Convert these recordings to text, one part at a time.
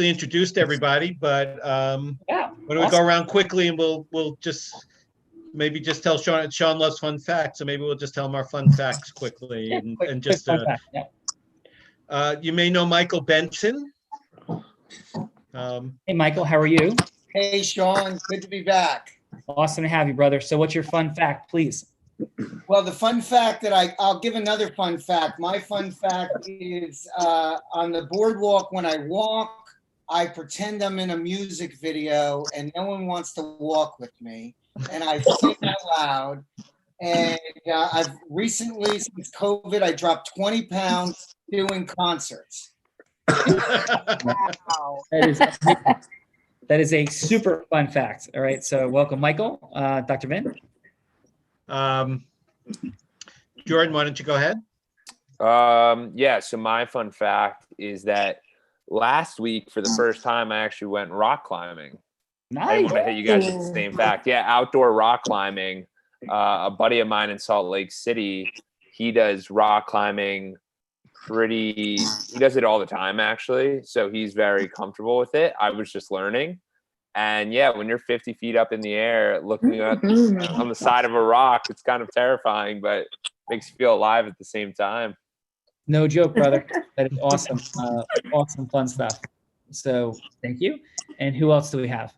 introduced everybody, but Yeah. why don't we go around quickly and we'll just maybe just tell Sean. Sean loves fun facts, so maybe we'll just tell him our fun facts quickly and just. Fun fact. Yeah. You may know Michael Benson. Hey, Michael, how are you? Hey, Sean, good to be back. Awesome to have you, brother. So what's your fun fact, please? Well, the fun fact that I'll give another fun fact. My fun fact is on the boardwalk when I walk, I pretend I'm in a music video and no one wants to walk with me. And I sing out loud. And I've recently, since COVID, I dropped 20 pounds doing concerts. Wow. That is a super fun fact. All right. So welcome, Michael. Dr. Vin. Jordan, why don't you go ahead? Yeah, so my fun fact is that last week, for the first time, I actually went rock climbing. Nice. I want to hit you guys with the same fact. Yeah, outdoor rock climbing. A buddy of mine in Salt Lake City, he does rock climbing he does it all the time, actually. So he's very comfortable with it. I was just learning. And yeah, when you're 50 feet up in the air, looking up on the side of a rock, it's kind of terrifying, but makes you feel alive at the same time. No joke, brother. That is awesome. Awesome, fun stuff. So thank you. And who else do we have?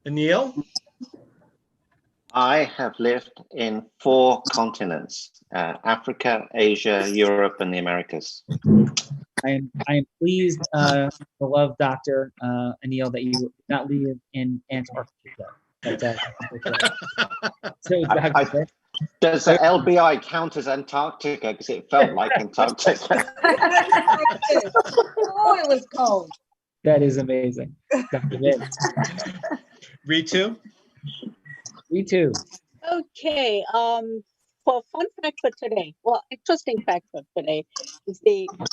Anil? I have lived in 4 continents, Africa, Asia, Europe, and the Americas. I am pleased, the love Dr. Anil, that you did not live in Antarctica. So, does the LBI count as Antarctica? Because it felt like Antarctica. Oh, it was cold. That is amazing. Dr. Vin. Ritu? Ritu. Okay. For fun fact for today, well, interesting fact for today is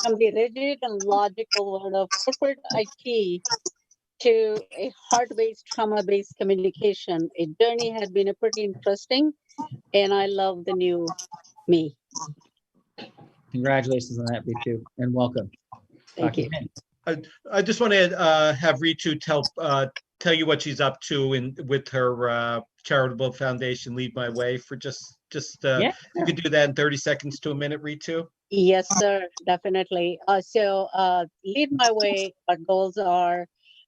from the rigid and logical world of corporate IT to a heart-based, trauma-based communication. A journey had been a pretty interesting, and I love the new me. Congratulations on that, Ritu, and welcome. Thank you. I just want to have Ritu tell you what she's up to with her charitable foundation, Lead My Way, for just Yeah. You could do that in 30 seconds to a minute, Ritu. Yes, sir, definitely. So Lead My Way, our goals are,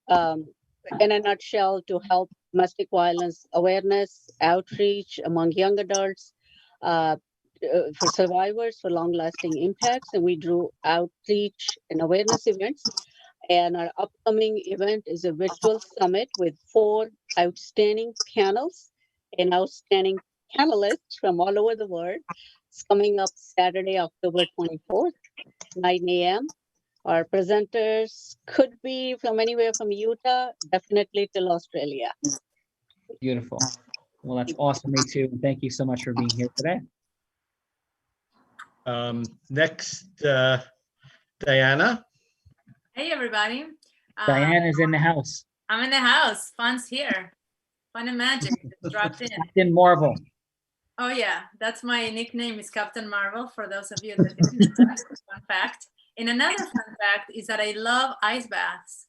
in a nutshell, to help domestic violence awareness, outreach among young adults, for survivors, for long-lasting impacts, and we do outreach and awareness events. And our upcoming event is a virtual summit with 4 outstanding panels and outstanding panelists from all over the world. It's coming up Saturday, October 24th, 9 a.m. Our presenters could be from anywhere from Utah, definitely till Australia. Beautiful. Well, that's awesome, Ritu. And thank you so much for being here today. Next, Diana. Hey, everybody. Diana's in the house. I'm in the house. Fun's here. Fun and magic just dropped in. Captain Marvel. Oh, yeah. That's my nickname is Captain Marvel, for those of you that didn't know that. Fun fact. And another fun fact is that I love ice baths.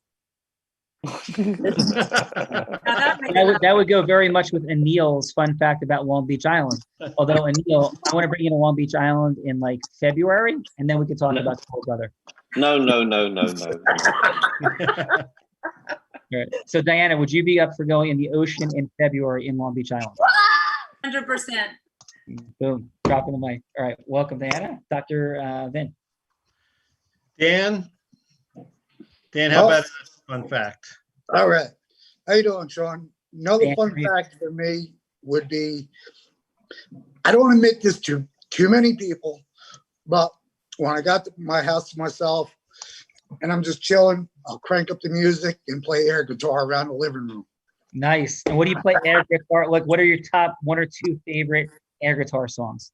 That would go very much with Anil's fun fact about Long Beach Island. Although, Anil, I want to bring you to Long Beach Island in like February, and then we can talk about Cold Brother. No. All right. So, Diana, would you be up for going in the ocean in February in Long Beach Island? 100%. Boom. Dropping the mic. All right. Welcome, Diana. Dr. Vin. Dan, how about a fun fact? All right. How you doing, Sean? Another fun fact for me would be, I don't admit this to too many people, but when I got my house to myself and I'm just chilling, I'll crank up the music and play air guitar around the living room. Nice. And what do you play air guitar? Like, what are your top 1 or 2 favorite air guitar songs?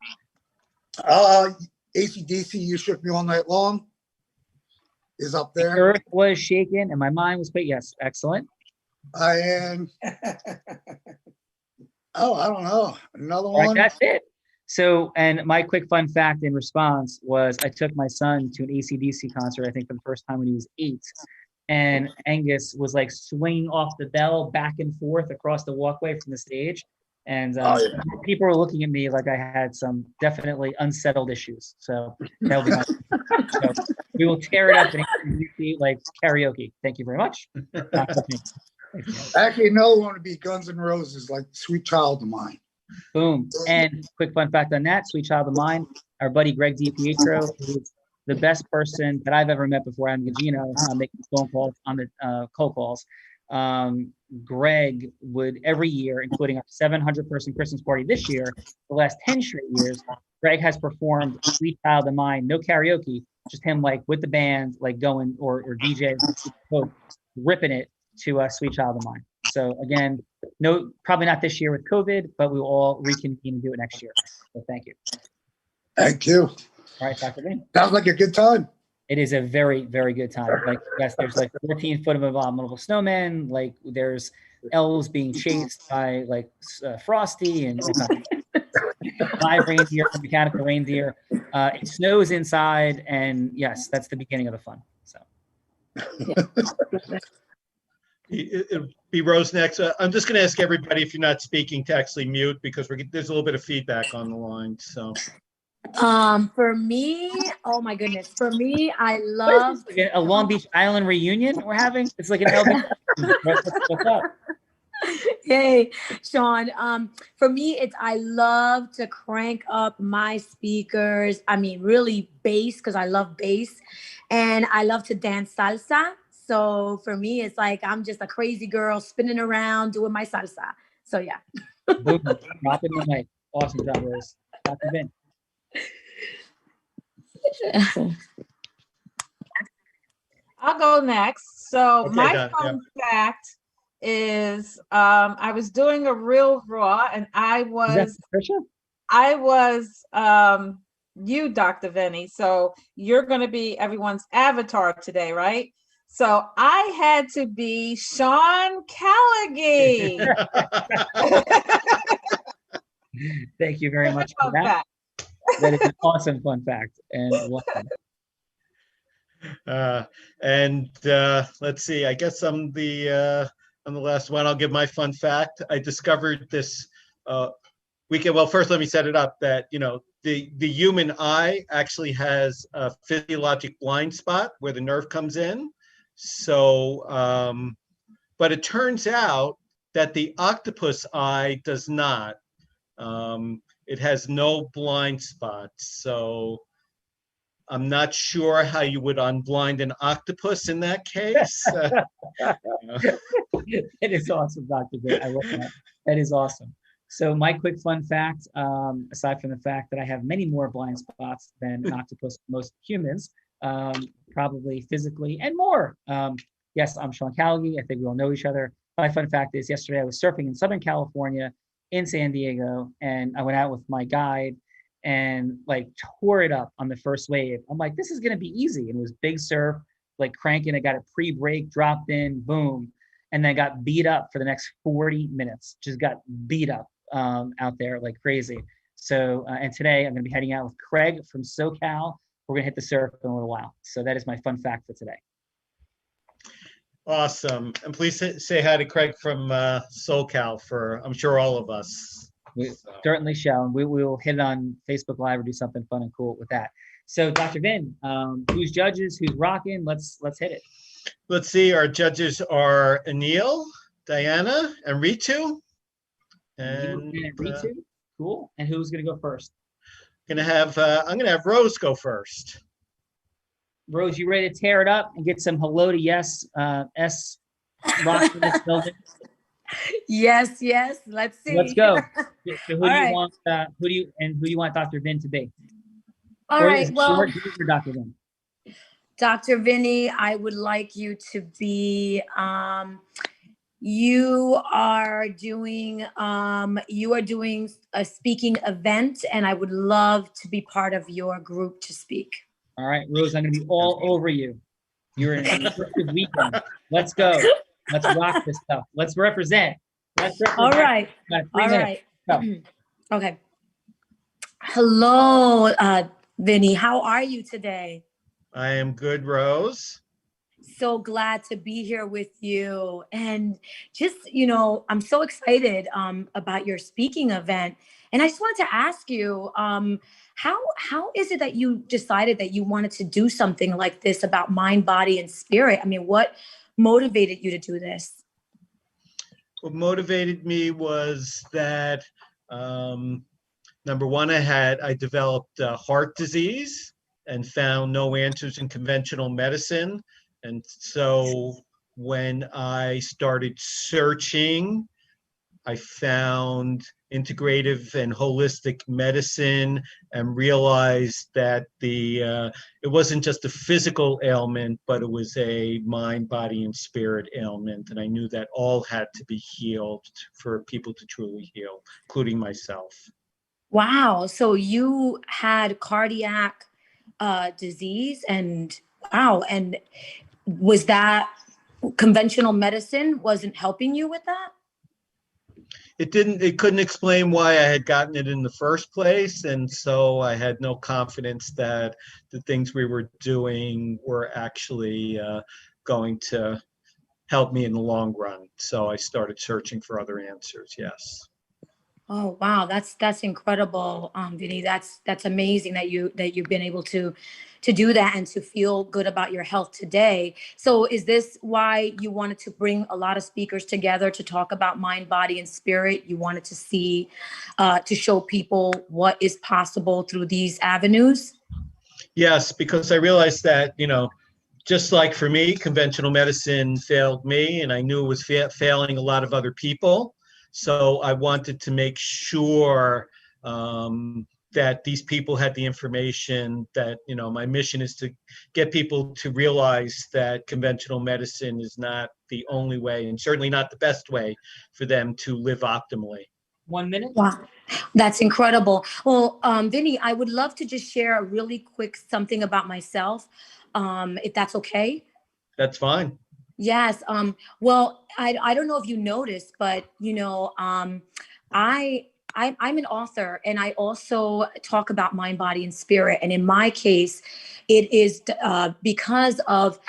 AC/DC, You Shook Me All Night Long is up there. The earth was shaken and my mind was played. Yes, excellent. I am. I don't know. Another All right, one. that's it. So, and my quick fun fact in response was I took my son to an AC/DC concert, I think for the first time when he was 8. and Angus was like swinging off the bell back and forth across the walkway from the stage. And people were looking at me like I had some definitely unsettled issues. So that'll be nice. So we will tear it up and like karaoke. Thank you very much. Actually, another one would be Guns N' Roses, like Sweet Child of Mine. Boom. And quick fun fact on that, Sweet Child of Mine, our buddy Greg DiPietro is the best person that I've ever met before I'm Gugino, making phone calls on the cold calls. Greg would every year, including our 700-person Christmas party this year, the last 10 straight years, Greg has performed Sweet Child of Mine, no karaoke, just him like with the band, like going or DJ, ripping it to Sweet Child of Mine. So again, no, probably not this year with COVID, but we will all reconvene and do it next year. So thank you. Thank you. All right, Dr. Vin. Sounds like a good time. It is a very, very good time. Like, yes, there's like 14 foot of abominable snowmen. Like, there's elves being chased by like Frosty and live reindeer, mechanical reindeer. It snows inside, and yes, that's the beginning of the fun. So. It'll be Rose next. I'm just going to ask everybody, if you're not speaking, to actually mute, because there's a little bit of feedback on the line. So, for me, oh my goodness, for me, I love a Long Beach Island reunion we're having. It's like an LB. What's up? Hey, Sean. For me, I love to crank up my speakers. I mean, really bass, because I love bass, and I love to dance salsa. So for me, it's like I'm just a crazy girl spinning around doing my salsa. So yeah. Boom, drop it in the mic. Awesome job, Rose. Dr. Vin. I'll go next. So Okay, my fun fact is I was doing a real raw, and I was you, Dr. Vinny. So you're going to be everyone's avatar today, right? So I had to be Sean Callagy. Thank you very much for that. That is an awesome fun fact. And welcome. Let's see. I guess I'm the last one. I'll give my fun fact. I discovered this weekend. Well, first let me set it up that the human eye actually has a physiologic blind spot where the nerve comes in. So, but it turns out that the octopus eye does not. It has no blind spots. So I'm not sure how you would unblind an octopus in that case. It is awesome, Dr. Vitt. I love that. That is awesome. So my quick fun fact, aside from the fact that I have many more blind spots than an octopus, most humans, probably physically and more. Yes, I'm Sean Callagy. I think we all know each other. My fun fact is yesterday I was surfing in Southern California in San Diego, and I went out with my guide and like tore it up on the first wave. I'm like, this is going to be easy. And it was big surf, like cranking. I got a pre-break, dropped in, boom. And then got beat up for the next 40 minutes. Just got beat up out there like crazy. So, and today I'm going to be heading out with Craig from SoCal. We're going to hit the surf in a little while. So that is my fun fact for today. Awesome. And please say hi to Craig from SoCal for, I'm sure, all of us. We certainly shall. We will hit it on Facebook Live or do something fun and cool with that. So, Dr. Vin, who's judges? Who's rocking? Let's hit it. Let's see. Our judges are Anil, Diana, and Ritu. And Ritu, cool. And who's going to go first? I'm gonna have Rose go first. Rose, you ready to tear it up and get some hello to yes S rock in this building? Yes. Let's see. Let's go. So who do right. you want? Who do you want Dr. Vin to be? All right. Well, Dr. Vin. Dr. Vinny, I would like you to be. You are doing a speaking event, and I would love to be part of your group to speak. All right, Rose, I'm going to be all over you. You're in a productive weekend. Let's go. Let's rock this stuff. Let's represent. All right. All right. Okay. Hello, Vinny. How are you today? I am good, Rose. So glad to be here with you. And just, I'm so excited about your speaking event. And I just wanted to ask you, how is it that you decided that you wanted to do something like this about mind, body, and spirit? I mean, what motivated you to do this? What motivated me was that, number one, I developed heart disease and found no answers in conventional medicine. And so when I started searching, I found integrative and holistic medicine and realized that it wasn't just a physical ailment, but it was a mind, body, and spirit ailment. And I knew that all had to be healed for people to truly heal, including myself. Wow. So you had cardiac disease, and wow. And was that conventional medicine wasn't helping you with that? It couldn't explain why I had gotten it in the first place. And so I had no confidence that the things we were doing were actually going to help me in the long run. So I started searching for other answers. Yes. Oh, wow. That's incredible, Vinny. That's amazing that you've been able to do that and to feel good about your health today. So is this why you wanted to bring a lot of speakers together to talk about mind, body, and spirit? You wanted to see, to show people what is possible through these avenues? Yes, because I realized that, just like for me, conventional medicine failed me, and I knew it was failing a lot of other people. So I wanted to make sure that these people had the information that, my mission is to get people to realize that conventional medicine is not the only way, and certainly not the best way for them to live optimally. 1 minute. Wow, that's incredible. Well, Vinny, I would love to just share a really quick something about myself, if that's okay. That's fine. Yes. Well, I don't know if you noticed, but I'm an author, and I also talk about mind, body, and spirit. And in my case, it is because of,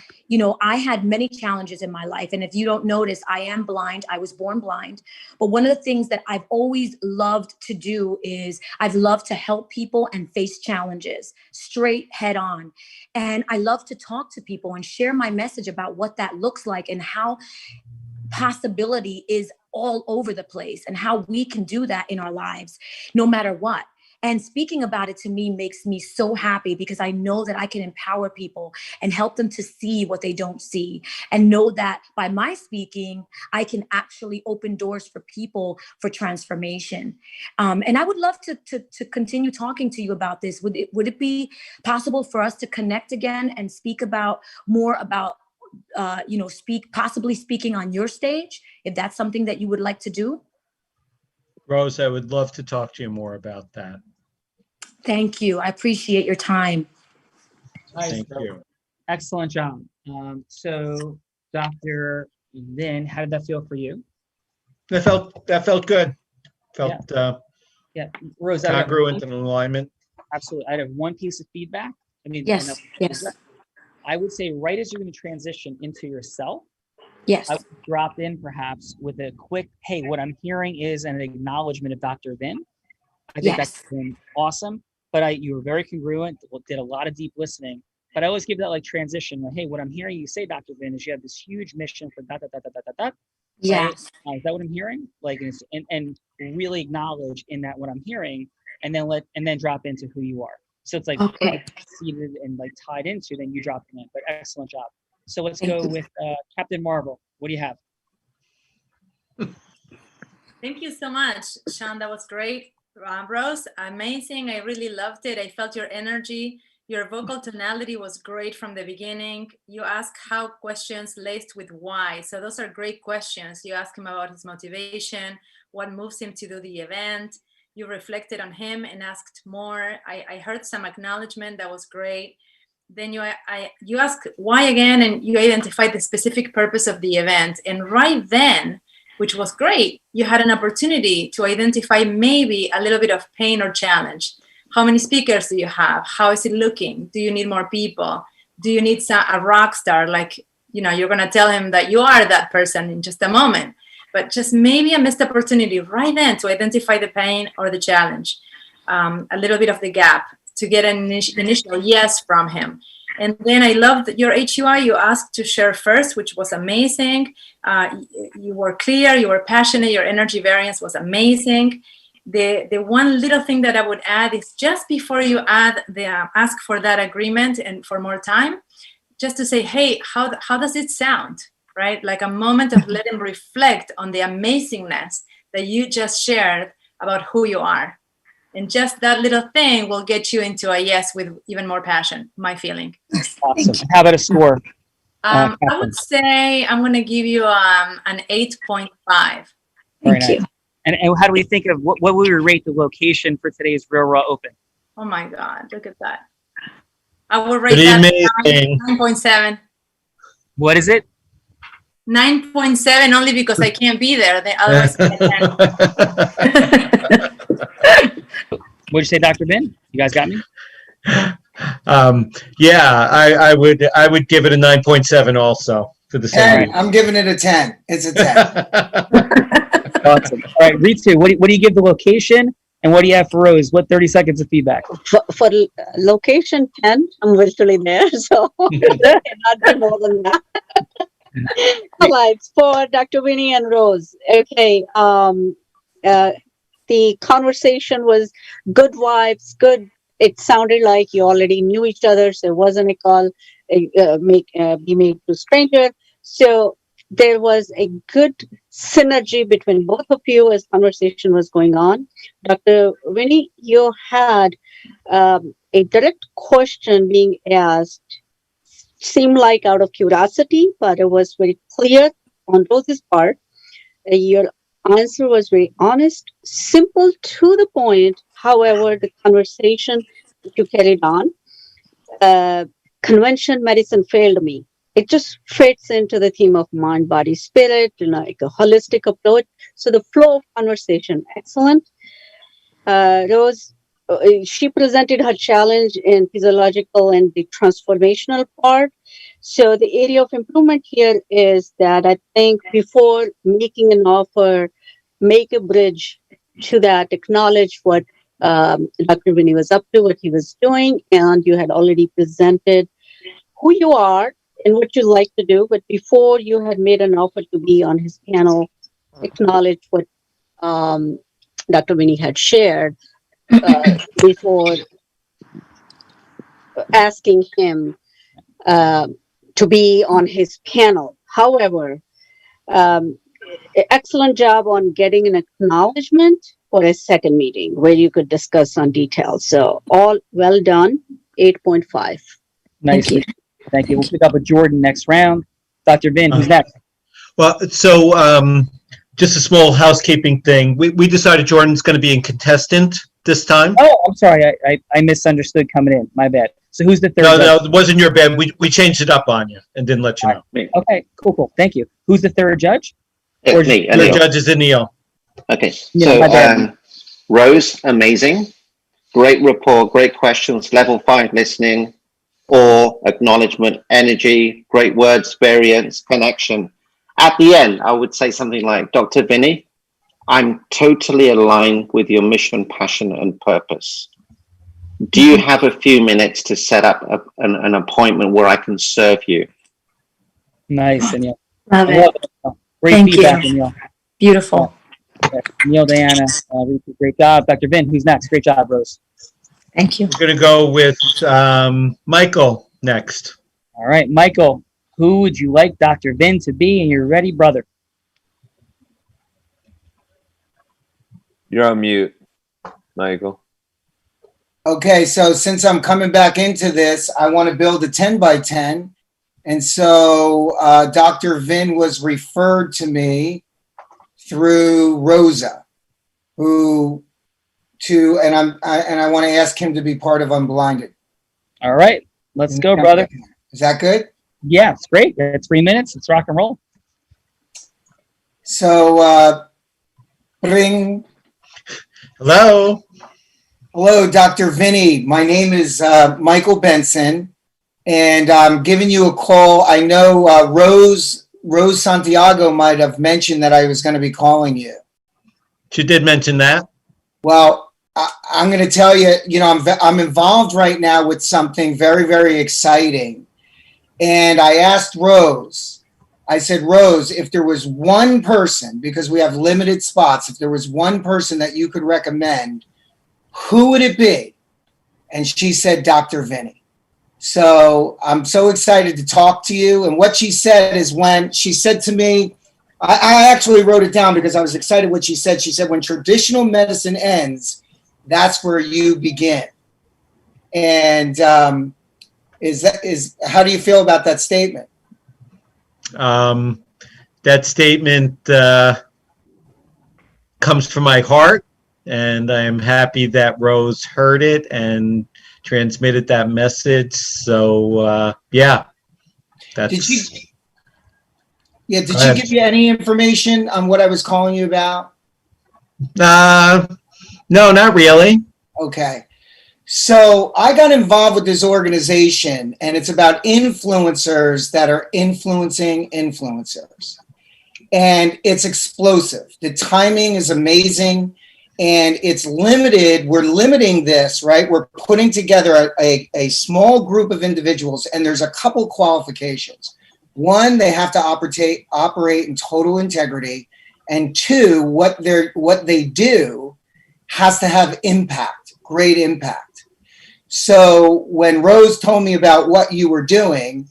I had many challenges in my life. And if you don't notice, I am blind. I was born blind. But one of the things that I've always loved to do is I've loved to help people and face challenges straight head on. And I love to talk to people and share my message about what that looks like and how possibility is all over the place and how we can do that in our lives, no matter what. And speaking about it to me makes me so happy because I know that I can empower people and help them to see what they don't see, and know that by my speaking, I can actually open doors for people for transformation. And I would love to continue talking to you about this. Would it be possible for us to connect again and speak about more about possibly speaking on your stage, if that's something that you would like to do? Rose, I would love to talk to you more about that. Thank you. I appreciate your time. Nice. Thank you. Excellent job. So, Dr. Vin, how did that feel for you? That felt good. Felt Yeah, Rose, congruent and in alignment. Absolutely. I have one piece of feedback. Yes. I would say right as you're going to transition into yourself, yes, I would drop in perhaps with a quick, hey, what I'm hearing is an acknowledgement of Dr. Vin. I think that's been awesome. But you were very congruent, did a lot of deep listening. But I always give that like transition, like, hey, what I'm hearing you say, Dr. Vin, is you have this huge mission for dot, dot, dot, dot, dot, dot. Yes. Right? Is that what I'm hearing? Like, and really acknowledge in that what I'm hearing, and then drop into who you are. So it's like seated and like tied into, then you drop in. But excellent job. So let's go with Captain Marvel. What do you have? Thank you so much, Sean. That was great. Rose, amazing. I really loved it. I felt your energy. Your vocal tonality was great from the beginning. You ask how questions laced with why. So those are great questions. You ask him about his motivation, what moves him to do the event. You reflected on him and asked more. I heard some acknowledgement. That was great. Then you asked why again, and you identified the specific purpose of the event. And right then, which was great, you had an opportunity to identify maybe a little bit of pain or challenge. How many speakers do you have? How is it looking? Do you need more people? Do you need a rock star like, you're going to tell him that you are that person in just a moment. But just maybe a missed opportunity right then to identify the pain or the challenge, a little bit of the gap, to get an initial yes from him. And then I loved your HUI. You asked to share first, which was amazing. You were clear, you were passionate, your energy variance was amazing. The one little thing that I would add is just before you ask for that agreement and for more time, just to say, hey, how does it sound, right? Like a moment of let him reflect on the amazingness that you just shared about who you are. And just that little thing will get you into a yes with even more passion, my feeling. Awesome. How about a score? I would say I'm going to give you an 8.5. Very nice. And how do we think of what would we rate the location for today's Real Raw Open? Oh my God, look at that. I would rate that 9.7. What is it? 9.7 only because I can't be there. Otherwise, What'd you say, Dr. Vin? You guys got me? Yeah, I would give it a 9.7 also for the same. I'm giving it a 10. It's a 10. Awesome. All right, Ritu, what do you give the location, and what do you have for Rose? What 30 seconds of feedback? For location 10, I'm virtually there, so cannot be more than that. All right, for Dr. Winnie and Rose. Okay, the conversation was good vibes, good. It sounded like you already knew each other, so it wasn't a call be made to stranger. So there was a good synergy between both of you as conversation was going on. Dr. Winnie, you had a direct question being asked, seemed like out of curiosity, but it was very clear on Rose's part. Your answer was very honest, simple, to the point. However, the conversation that you carried on, convention medicine failed me. It just fits into the theme of mind, body, spirit, like a holistic approach. So the flow of conversation, excellent. Rose, she presented her challenge in physiological and the transformational part. So the area of improvement here is that I think before making an offer, make a bridge to that, acknowledge what Dr. Winnie was up to, what he was doing, and you had already presented who you are and what you like to do. But before you had made an offer to be on his panel, acknowledge what Dr. Winnie had shared before asking him to be on his panel. However, excellent job on getting an acknowledgement for a second meeting where you could discuss on details. So all well done, 8.5. Nice. Thank you. We'll pick up with Jordan next round. Dr. Vin, who's next? Well, so just a small housekeeping thing. We decided Jordan's going to be a contestant this time. Oh, I'm sorry. I misunderstood coming in. My bad. So who's the third? No, it wasn't your bad. We changed it up on you and didn't let you know. Okay, cool. Thank you. Who's the third judge? It's me. The judge is Neil. Okay. So Rose, amazing. Great rapport, great questions, level 5 listening, or acknowledgement, energy, great words, variance, connection. At the end, I would say something like, Dr. Vinny, I'm totally aligned with your mission, passion, and purpose. Do you have a few minutes to set up an appointment where I can serve you? Nice, Neil. Love it. Great Thank feedback, you. Neil. Beautiful. Neil, Diana, great job. Dr. Vin, who's next? Great job, Rose. Thank you. We're going to go with Michael next. All right, Michael, who would you like Dr. Vin to be? And you're ready, brother. You're on mute, Michael. Okay, so since I'm coming back into this, I want to build a 10 by 10. And so Dr. Vin was referred to me through Rosa, and I want to ask him to be part of Unblinded. All right, let's go, brother. Is that good? Yeah, it's great. It's 3 minutes. Let's rock and roll. So, bring. Hello. Hello, Dr. Vinny. My name is Michael Benson. and I'm giving you a call. I know Rose Santiago might have mentioned that I was going to be calling you. She did mention that. Well, I'm going to tell you, I'm involved right now with something very, very exciting. And I asked Rose, I said, Rose, if there was one person, because we have limited spots, if there was one person that you could recommend, who would it be? And she said, Dr. Vinny. So I'm so excited to talk to you. And what she said is, when she said to me, I actually wrote it down because I was excited what she said. She said, when traditional medicine ends, that's where you begin. And how do you feel about that statement? That statement comes from my heart, and I am happy that Rose heard it and transmitted that message. So yeah, that's. Did she give you any information on what I was calling you about? No, not really. Okay. So I got involved with this organization, and it's about influencers that are influencing influencers. And it's explosive. The timing is amazing, and it's limited. We're limiting this, right? We're putting together a small group of individuals, and there's a couple qualifications. One, they have to operate in total integrity. And two, what they do has to have impact, great impact. So when Rose told me about what you were doing,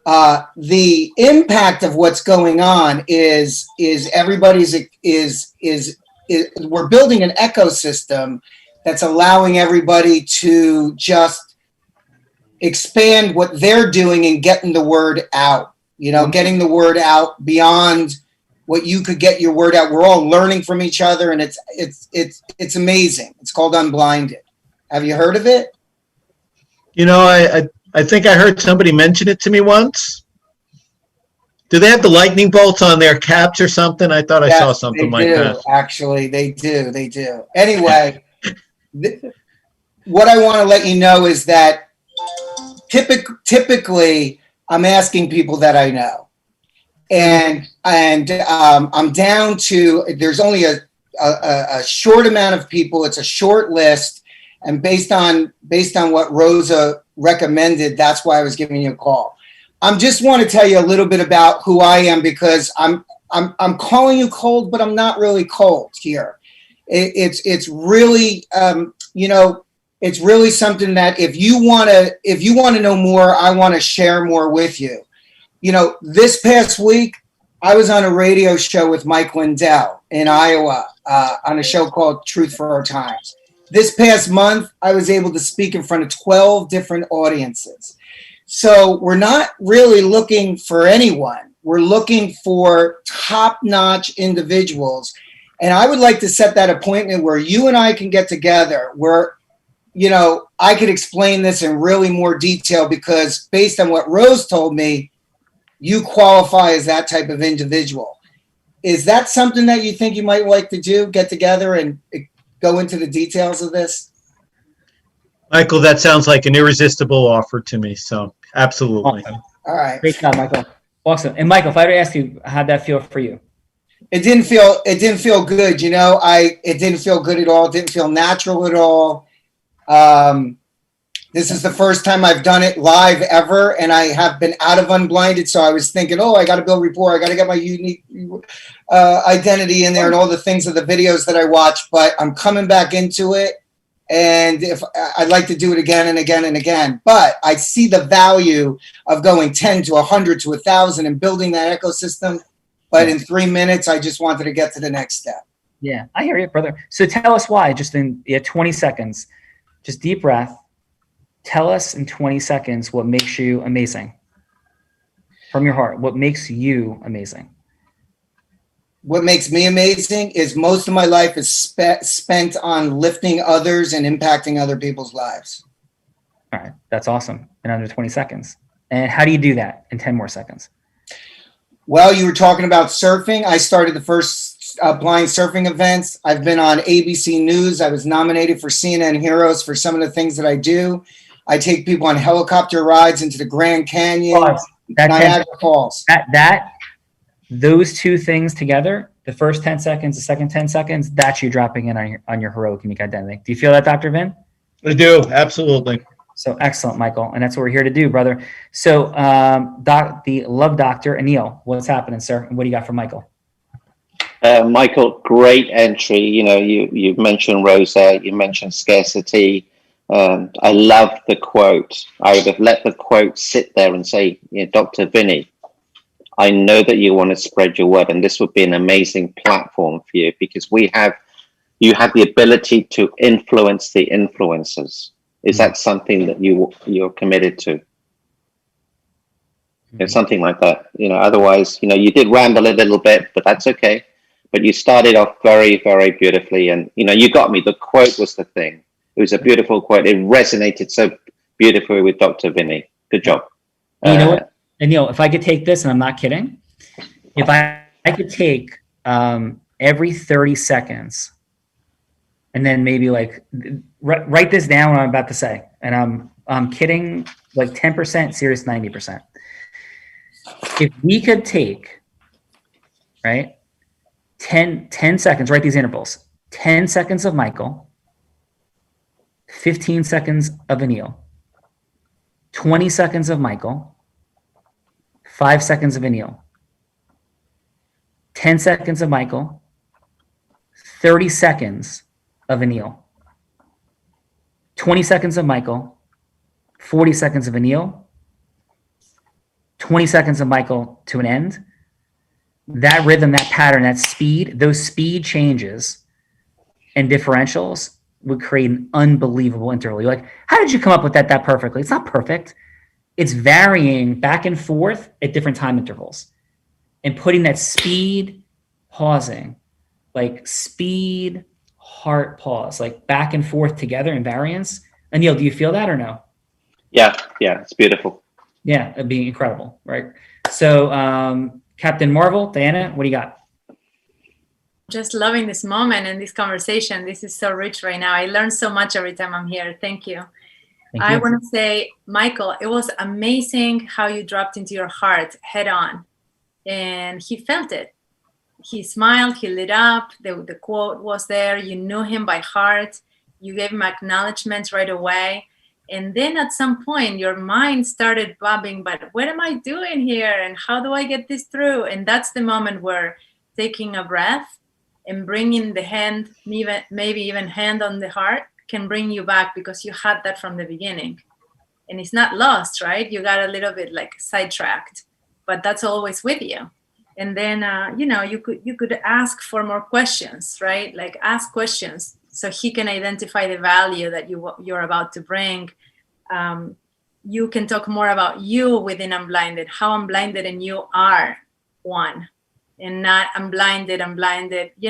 the impact of what's going on is everybody's we're building an ecosystem that's allowing everybody to just expand what they're doing and getting the word out, getting the word out beyond what you could get your word out. We're all learning from each other, and it's amazing. It's called Unblinded. Have you heard of it? I think I heard somebody mention it to me once. Do they have the lightning bolts on their caps or something? I thought I saw something like that. Actually, they do. They do. Anyway, what I want to let you know is that typically I'm asking people that I know. And I'm down to, there's only a short amount of people. It's a short list. And based on what Rosa recommended, that's why I was giving you a call. I just want to tell you a little bit about who I am, because I'm calling you cold, but I'm not really cold here. It's really it's really something that if you want to know more, I want to share more with you. This past week I was on a radio show with Mike Lindell in Iowa on a show called Truth for Our Times. This past month, I was able to speak in front of 12 different audiences. So we're not really looking for anyone. We're looking for top-notch individuals. And I would like to set that appointment where you and I can get together, where, I could explain this in really more detail, because based on what Rose told me, you qualify as that type of individual. Is that something that you think you might like to do, get together and go into the details of this? Michael, that sounds like an irresistible offer to me. So absolutely. Awesome. All right. Great job, Michael. Awesome. And Michael, if I were to ask you, how'd that feel for you? It didn't feel good. It didn't feel good at all. It didn't feel natural at all. This is the first time I've done it live ever, and I have been out of Unblinded. So I was thinking, I got to build rapport. I got to get my unique identity in there and all the things of the videos that I watch. But I'm coming back into it, and if I'd like to do it again and again and again. But I see the value of going 10 to 100 to 1,000 and building that ecosystem. But in 3 minutes, I just wanted to get to the next step. Yeah, I hear you, brother. So tell us why, just in 20 seconds, just deep breath. Tell us in 20 seconds what makes you amazing. From your heart, what makes you amazing? What makes me amazing is most of my life is spent on lifting others and impacting other people's lives. All right, that's awesome. In under 20 seconds. And how do you do that in 10 more seconds? Well, you were talking about surfing. I started the first blind surfing events. I've been on ABC News. I was nominated for CNN Heroes for some of the things that I do. I take people on helicopter rides into the Grand Canyon, Pause. That Niagara Falls. Those two things together, the first 10 seconds, the second 10 seconds, that's you dropping in on your heroic unique identity. Do you feel that, Dr. Vin? I do, absolutely. So excellent, Michael. And that's what we're here to do, brother. So the love doctor, Anil, what's happening, sir? And what do you got for Michael? Michael, great entry. You know, you mentioned Rosa, you mentioned scarcity. I love the quote. I would have let the quote sit there and say, Dr. Vinny, I know that you want to spread your word, and this would be an amazing platform for you because you have the ability to influence the influencers. Is that something that you're committed to? Something like that. Otherwise, you did ramble a little bit, but that's okay. But you started off very, very beautifully, and you got me. The quote was the thing. It was a beautiful quote. It resonated so beautifully with Dr. Vinny. Good job. You know what? And if I could take this, and I'm not kidding, if I could take every 30 seconds and then maybe like write this down what I'm about to say, and I'm kidding, like 10%, serious 90%. If we could take, right, 10 seconds, write these intervals, 10 seconds of Michael, 15 seconds of Anil, 20 seconds of Michael, 5 seconds of Anil, 10 seconds of Michael, 30 seconds of Anil, 20 seconds of Michael, 40 seconds of Anil, 20 seconds of Michael to an end. That rhythm, that pattern, that speed, those speed changes and differentials would create an unbelievable interval. You're like, how did you come up with that perfectly? It's not perfect. It's varying back and forth at different time intervals and putting that speed, pausing, like speed, heart, pause, like back and forth together in variance. Anil, do you feel that or no? Yeah, it's beautiful. Yeah, it'd be incredible, right? So Captain Marvel, Diana, what do you got? Just loving this moment and this conversation. This is so rich right now. I learn so much every time I'm here. Thank you. I want to say, Michael, it was amazing how you dropped into your heart head on, and he felt it. He smiled, he lit up, the quote was there, you knew him by heart, you gave him acknowledgments right away. And then at some point, your mind started bobbing, but what am I doing here? And how do I get this through? And that's the moment where taking a breath and bringing the hand, maybe even hand on the heart, can bring you back because you had that from the beginning. And it's not lost, right? You got a little bit like sidetracked, but that's always with you. And then, you could ask for more questions, right? Like ask questions so he can identify the value that you're about to bring. You can talk more about you within Unblinded, how Unblinded and you are one, and not unblinded,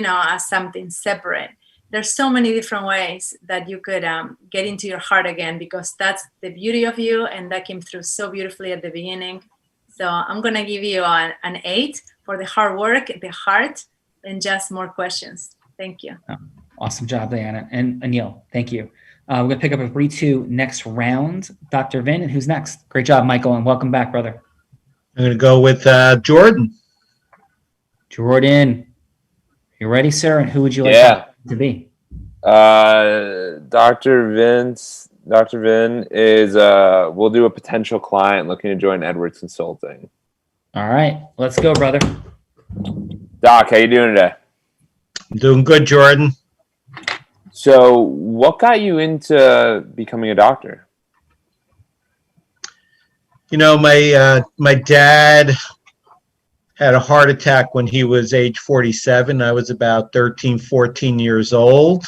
as something separate. There's so many different ways that you could get into your heart again, because that's the beauty of you, and that came through so beautifully at the beginning. So I'm going to give you an 8 for the hard work, the heart, and just more questions. Thank you. Oh, awesome job, Diana. And Anil, thank you. We're going to pick up a 3-2 next round. Dr. Vin, and who's next? Great job, Michael, and welcome back, brother. I'm going to go with Jordan. Jordan, you ready, sir? And who would you like to be? Dr. Vin is, we'll do a potential client looking to join Edwards Consulting. All right, let's go, brother. Doc, how you doing today? I'm doing good, Jordan. So what got you into becoming a doctor? My dad had a heart attack when he was age 47. I was about 13, 14 years old.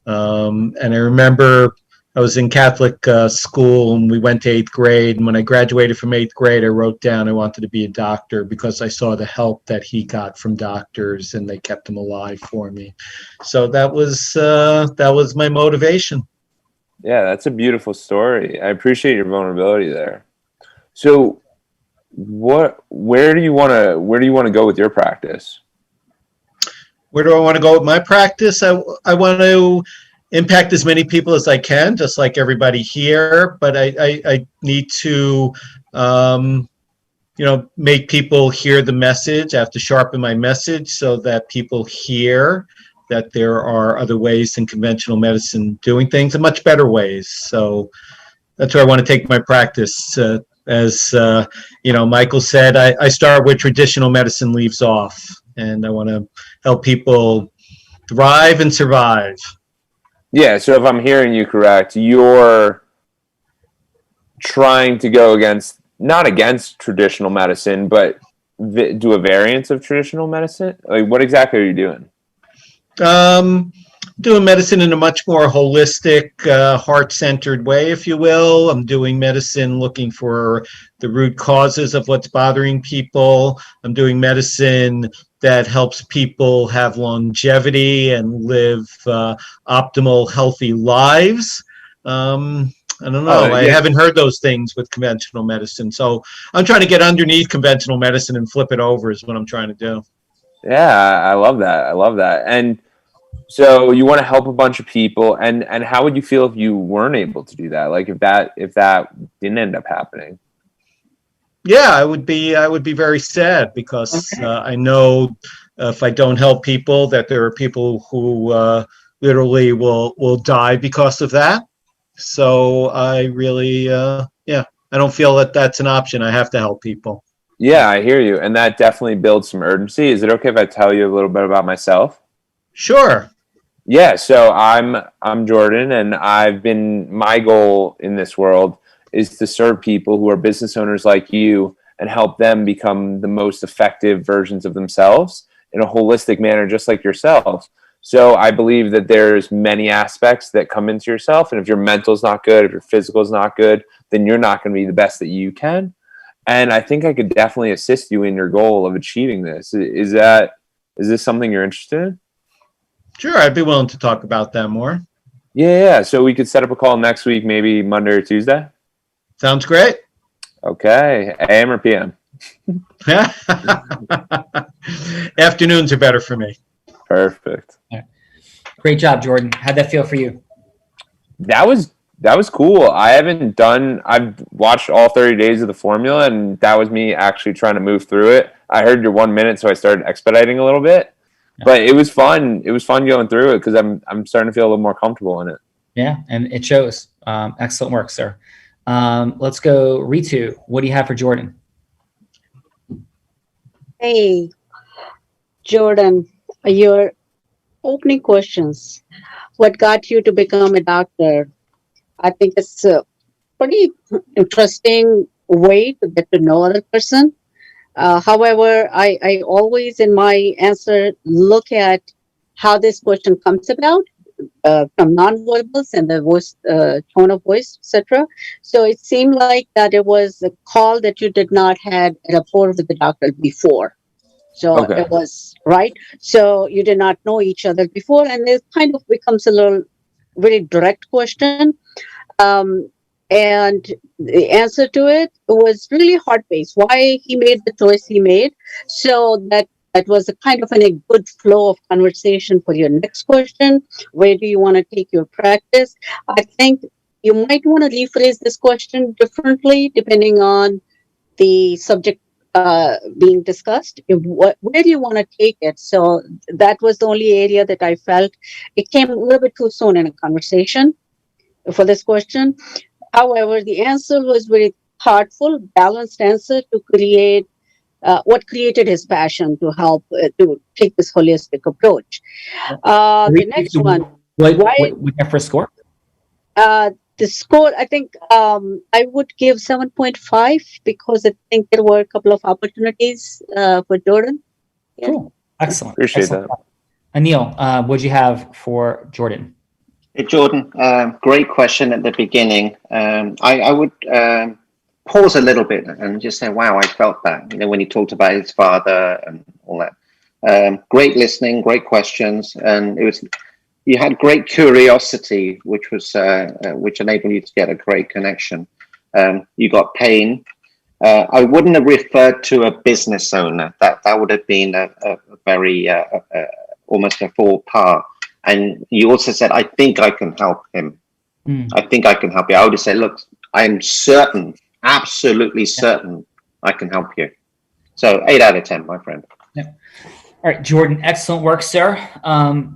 And I remember I was in Catholic school, and we went to 8th grade. And when I graduated from 8th grade, I wrote down I wanted to be a doctor because I saw the help that he got from doctors, and they kept him alive for me. So that was my motivation. Yeah, that's a beautiful story. I appreciate your vulnerability there. So where do you want to go with your practice? Where do I want to go with my practice? I want to impact as many people as I can, just like everybody here. But I need to, make people hear the message. I have to sharpen my message so that people hear that there are other ways than conventional medicine doing things, and much better ways. So that's where I want to take my practice. As Michael said, I start where traditional medicine leaves off, and I want to help people thrive and survive. Yeah, so if I'm hearing you correct, you're trying to go not against traditional medicine, but do a variance of traditional medicine? Like, what exactly are you doing? Doing medicine in a much more holistic, heart-centered way, if you will. I'm doing medicine looking for the root causes of what's bothering people. I'm doing medicine that helps people have longevity and live optimal, healthy lives. I don't know. I haven't heard those things with conventional medicine. So I'm trying to get underneath conventional medicine and flip it over is what I'm trying to do. Yeah, I love that. And so you want to help a bunch of people, and how would you feel if you weren't able to do that? Like if that didn't end up happening? Yeah, I would be very sad, because I know if I don't help people, that there are people who literally will die because of that. So I really, I don't feel that that's an option. I have to help people. Yeah, I hear you. And that definitely builds some urgency. Is it okay if I tell you a little bit about myself? Sure. Yeah, so I'm Jordan, and my goal in this world is to serve people who are business owners like you and help them become the most effective versions of themselves in a holistic manner, just like yourself. So I believe that there's many aspects that come into yourself. And if your mental is not good, if your physical is not good, then you're not going to be the best that you can. And I think I could definitely assist you in your goal of achieving this. Is this something you're interested in? Sure, I'd be willing to talk about that more. Yeah. So we could set up a call next week, maybe Monday or Tuesday. Sounds great. Okay. AM or PM? Afternoons are better for me. Perfect. Great job, Jordan. How'd that feel for you? That was cool. I've watched all 30 days of the formula, and that was me actually trying to move through it. I heard your 1 minute, so I started expediting a little bit. Yeah. But it was fun. It was fun going through it because I'm starting to feel a little more comfortable in it. Yeah, and it shows. Excellent work, sir. Let's go, Ritu. What do you have for Jordan? Hey, Jordan, your opening questions. What got you to become a doctor? I think it's a pretty interesting way to get to know other person. However, I always in my answer look at how this question comes about from nonverbals and the voice, tone of voice, etc. So it seemed like that it was a call that you did not had a rapport with the doctor before. So okay. It was right. So you did not know each other before, and it kind of becomes a little very direct question. And the answer to it was really heart-based. Why he made the choice he made, so that was a kind of a good flow of conversation for your next question. Where do you want to take your practice? I think you might want to rephrase this question differently depending on the subject being discussed. Where do you want to take it? So that was the only area that I felt it came a little bit too soon in a conversation for this question. However, the answer was very thoughtful, balanced answer to create what created his passion to help to take this holistic approach. The next one. What your first score? The score, I think I would give 7.5 because I think there were a couple of opportunities for Jordan. Yeah. Cool. Excellent. Appreciate that. Anil, what'd you have for Jordan? Hey, Jordan, great question at the beginning. I would pause a little bit and just say, wow, I felt that, when he talked about his father and all that. Great listening, great questions. And you had great curiosity, which enabled you to get a great connection. You got pain. I wouldn't have referred to a business owner. That would have been a very, almost a faux pas. And you also said, I think I can help him. I think I can help you. I would have said, look, I'm certain, absolutely certain I can help you. So 8 out of 10, my friend. All right, Jordan, excellent work, sir.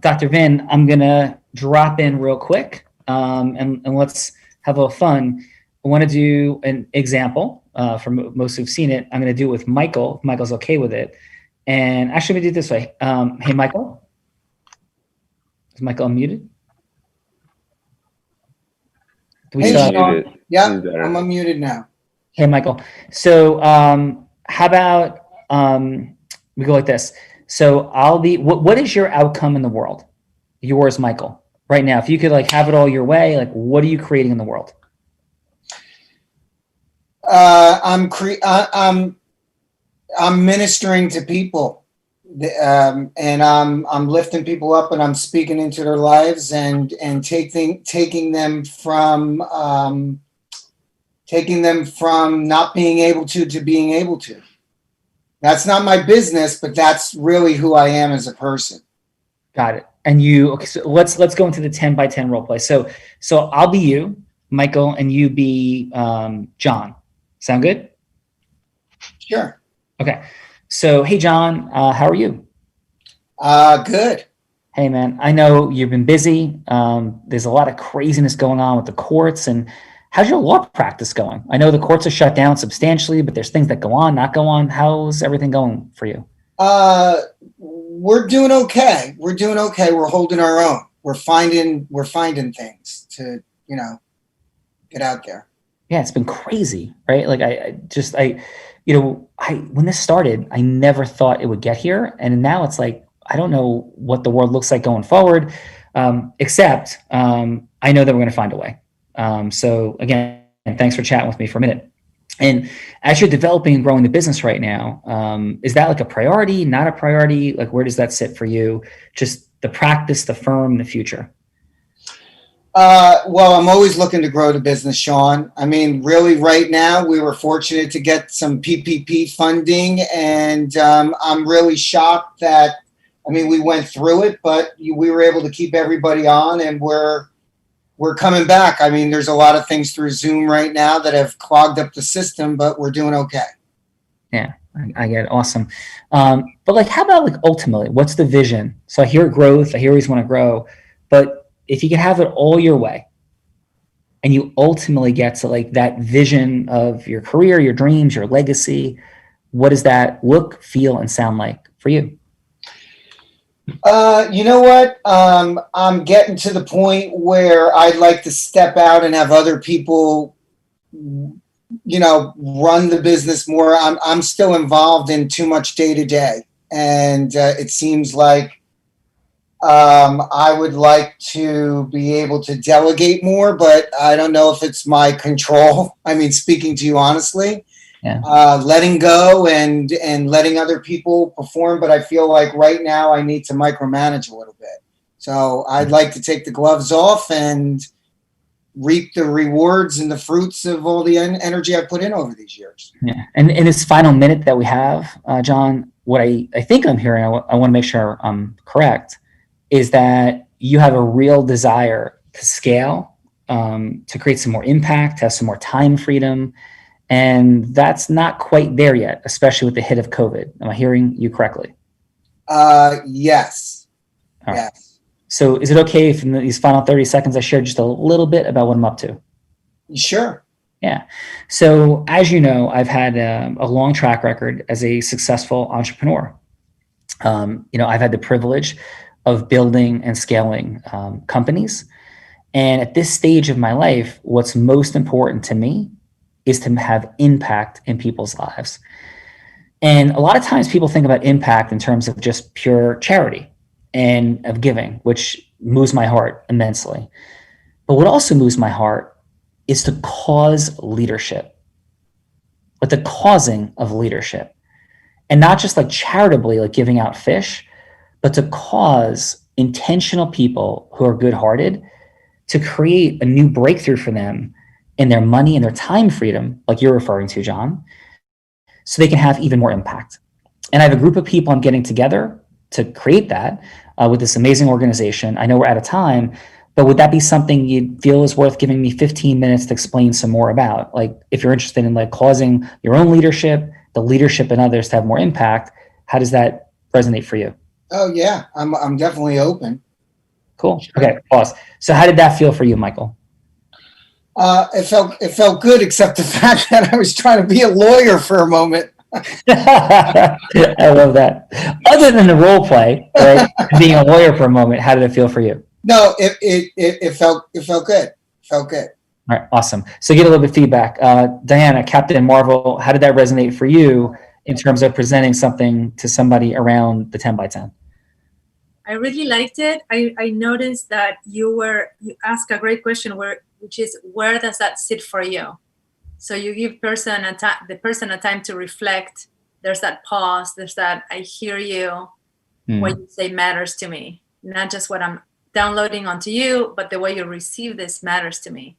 Dr. Vin, I'm going to drop in real quick and let's have a little fun. I want to do an example for most who've seen it. I'm going to do it with Michael, if Michael's okay with it. And actually, we do it this way. Hey, Michael. Is Michael unmuted? Hey, Sean. Yeah, I'm unmuted now. Hey, Michael. So how about we go like this? So I'll be, what is your outcome in the world? Yours, Michael, right now. If you could like have it all your way, like what are you creating in the world? I'm ministering to people, and I'm lifting people up, and I'm speaking into their lives, and taking them from not being able to being able to. That's not my business, but that's really who I am as a person. Got it. And you, okay, so let's go into the 10 by 10 role play. So I'll be you, Michael, and you be John. Sound good? Sure. Okay. So, hey, John, how are you? Good. Hey, man, I know you've been busy. There's a lot of craziness going on with the courts. And how's your law practice going? I know the courts are shut down substantially, but there's things that go on, not go on. How's everything going for you? We're doing okay. We're doing okay. We're holding our own. We're finding things to, get out there. Yeah, it's been crazy, right? Like when this started, I never thought it would get here. And now it's like, I don't know what the world looks like going forward, except I know that we're going to find a way. So again, thanks for chatting with me for a minute. And as you're developing and growing the business right now, is that like a priority, not a priority? Like, where does that sit for you? Just the practice, the firm, the future? Well, I'm always looking to grow the business, Sean. I mean, really right now, we were fortunate to get some PPP funding, and I'm really shocked that, we went through it, but we were able to keep everybody on, and we're coming back. There's a lot of things through Zoom right now that have clogged up the system, but we're doing okay. Yeah, I get it. Awesome. But like, how about like ultimately, what's the vision? So I hear growth, I hear you want to grow, but if you can have it all your way and you ultimately get to like that vision of your career, your dreams, your legacy, what does that look, feel, and sound like for you? You know what? I'm getting to the point where I'd like to step out and have other people, run the business more. I'm still involved in too much day to day. And it seems like I would like to be able to delegate more, but I don't know if it's my control. Speaking to you honestly, letting go and letting other people perform. But I feel like right now I need to micromanage a little bit. So I'd like to take the gloves off and reap the rewards and the fruits of all the energy I put in over these years. Yeah. And in this final minute that we have, John, what I think I'm hearing, I want to make sure I'm correct, is that you have a real desire to scale, to create some more impact, to have some more time freedom. And that's not quite there yet, especially with the hit of COVID. Am I hearing you correctly? Yes. All right. Yes. So is it okay if in these final 30 seconds, I share just a little bit about what I'm up to? Sure. Yeah. So as you know, I've had a long track record as a successful entrepreneur. I've had the privilege of building and scaling companies. And at this stage of my life, what's most important to me is to have impact in people's lives. And a lot of times people think about impact in terms of just pure charity and of giving, which moves my heart immensely. But what also moves my heart is to cause leadership, but the causing of leadership. And not just like charitably, like giving out fish, but to cause intentional people who are good-hearted to create a new breakthrough for them in their money and their time freedom, like you're referring to, John, so they can have even more impact. And I have a group of people I'm getting together to create that with this amazing organization. I know we're out of time, but would that be something you feel is worth giving me 15 minutes to explain some more about? Like, if you're interested in like causing your own leadership, the leadership in others to have more impact, how does that resonate for you? Oh yeah, I'm definitely open. Cool. Okay, pause. So how did that feel for you, Michael? It felt good, except the fact that I was trying to be a lawyer for a moment. I love that. Other than the role play, right, being a lawyer for a moment, how did it feel for you? No, it felt good. Felt good. All right, awesome. So get a little bit of feedback. Diana, Captain Marvel, how did that resonate for you in terms of presenting something to somebody around the 10 by 10? I really liked it. I noticed that you asked a great question, which is, where does that sit for you? So you give the person a time to reflect. There's that pause. There's that I hear you. What you say matters to me. Not just what I'm downloading onto you, but the way you receive this matters to me.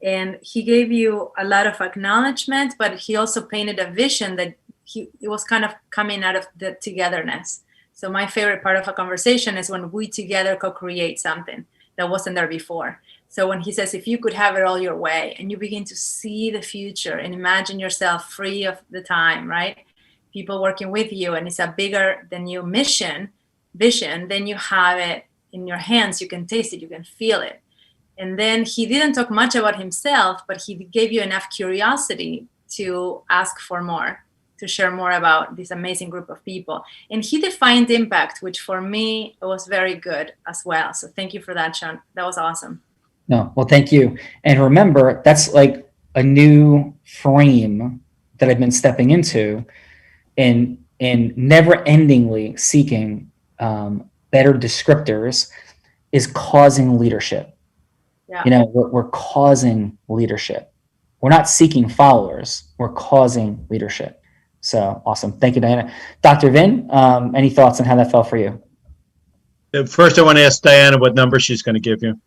And he gave you a lot of acknowledgement, but he also painted a vision that it was kind of coming out of the togetherness. So my favorite part of a conversation is when we together co-create something that wasn't there before. So when he says, if you could have it all your way, and you begin to see the future and imagine yourself free of the time, right? People working with you, and it's a bigger than you vision, then you have it in your hands, you can taste it, you can feel it. And then he didn't talk much about himself, but he gave you enough curiosity to ask for more, to share more about this amazing group of people. And he defined impact, which for me was very good as well. So thank you for that, Sean. That was awesome. No, well, thank you. And remember, that's like a new frame that I've been stepping into in never-endingly seeking better descriptors is causing leadership. Yeah. You know, we're causing leadership. We're not seeking followers. We're causing leadership. So awesome. Thank you, Diana. Dr. Vin, any thoughts on how that felt for you? First, I want to ask Diana what number she's going to give you.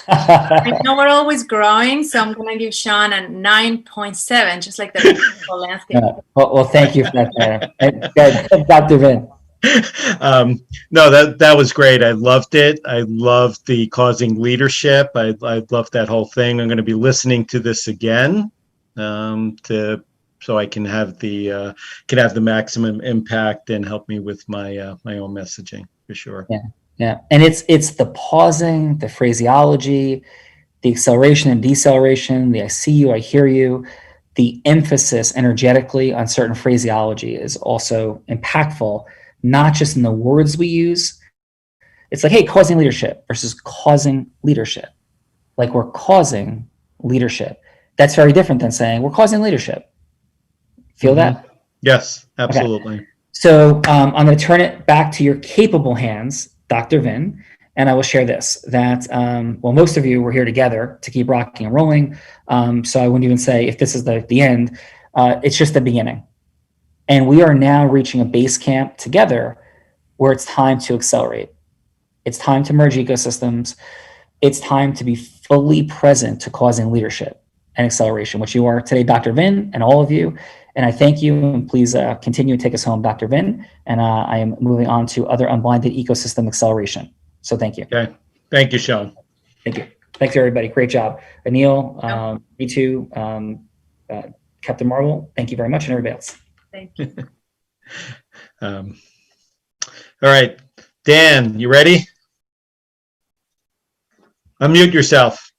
I know we're always growing, so I'm going to give Sean a 9.7, just like the landscape. Well, thank you for that, Diana. Dr. Vin. No, that was great. I loved it. I loved the causing leadership. I loved that whole thing. I'm going to be listening to this again so I can have the maximum impact and help me with my my own messaging for sure. Yeah, and it's the pausing, the phraseology, the acceleration and deceleration, the I see you, I hear you, the emphasis energetically on certain phraseology is also impactful, not just in the words we use. It's like, hey, causing leadership versus causing leadership. Like, we're causing leadership. That's very different than saying we're causing leadership. Feel that? Yes, absolutely. Okay. So I'm going to turn it back to your capable hands, Dr. Vin, and I will share this, that, well, most of you were here together to keep rocking and rolling. So I wouldn't even say if this is the end, it's just the beginning. And we are now reaching a base camp together where it's time to accelerate. It's time to merge ecosystems. It's time to be fully present to causing leadership and acceleration, which you are today, Dr. Vin, and all of you. And I thank you, and please continue to take us home, Dr. Vin. And I am moving on to other unblinded ecosystem acceleration. So thank you. Okay. Thank you, Sean. Thank you. Thanks, everybody. Great job. Anil, me too, Captain Marvel, thank you very much, and everybody else. Thank you. All right. Dan, you ready? Unmute yourself.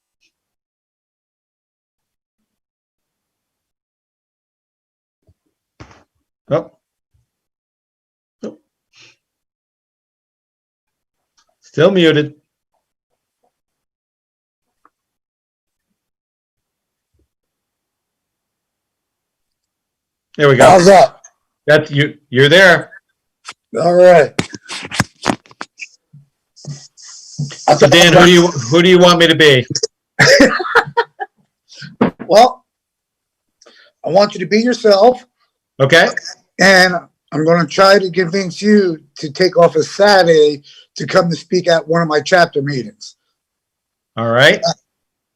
Oh. Oh. Still muted. There we go. How's that? That's you. You're there. All right. So Dan, who do you want me to be? Well, I want you to be yourself. Okay. And I'm going to try to convince you to take off a Saturday to come to speak at one of my chapter meetings. All right.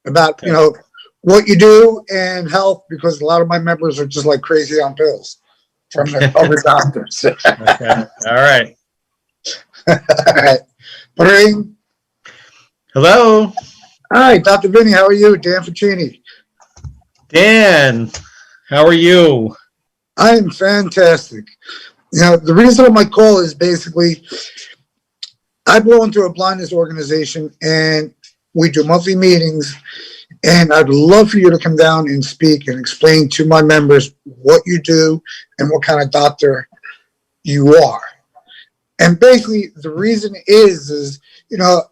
About, you know, what you do and health, because a lot of my members are just like crazy on pills from the other doctors. Okay. All right. All right. Bring. Hello, Hi, Dr. Vinny. How are you? Dan Ficini. Dan. How are you? I am fantastic. You know, the reason of my call is basically I belong to a blindness organization and we do monthly meetings. And I'd love for you to come down and speak and explain to my members what you do and what kind of doctor you are. And basically, the reason is, you know,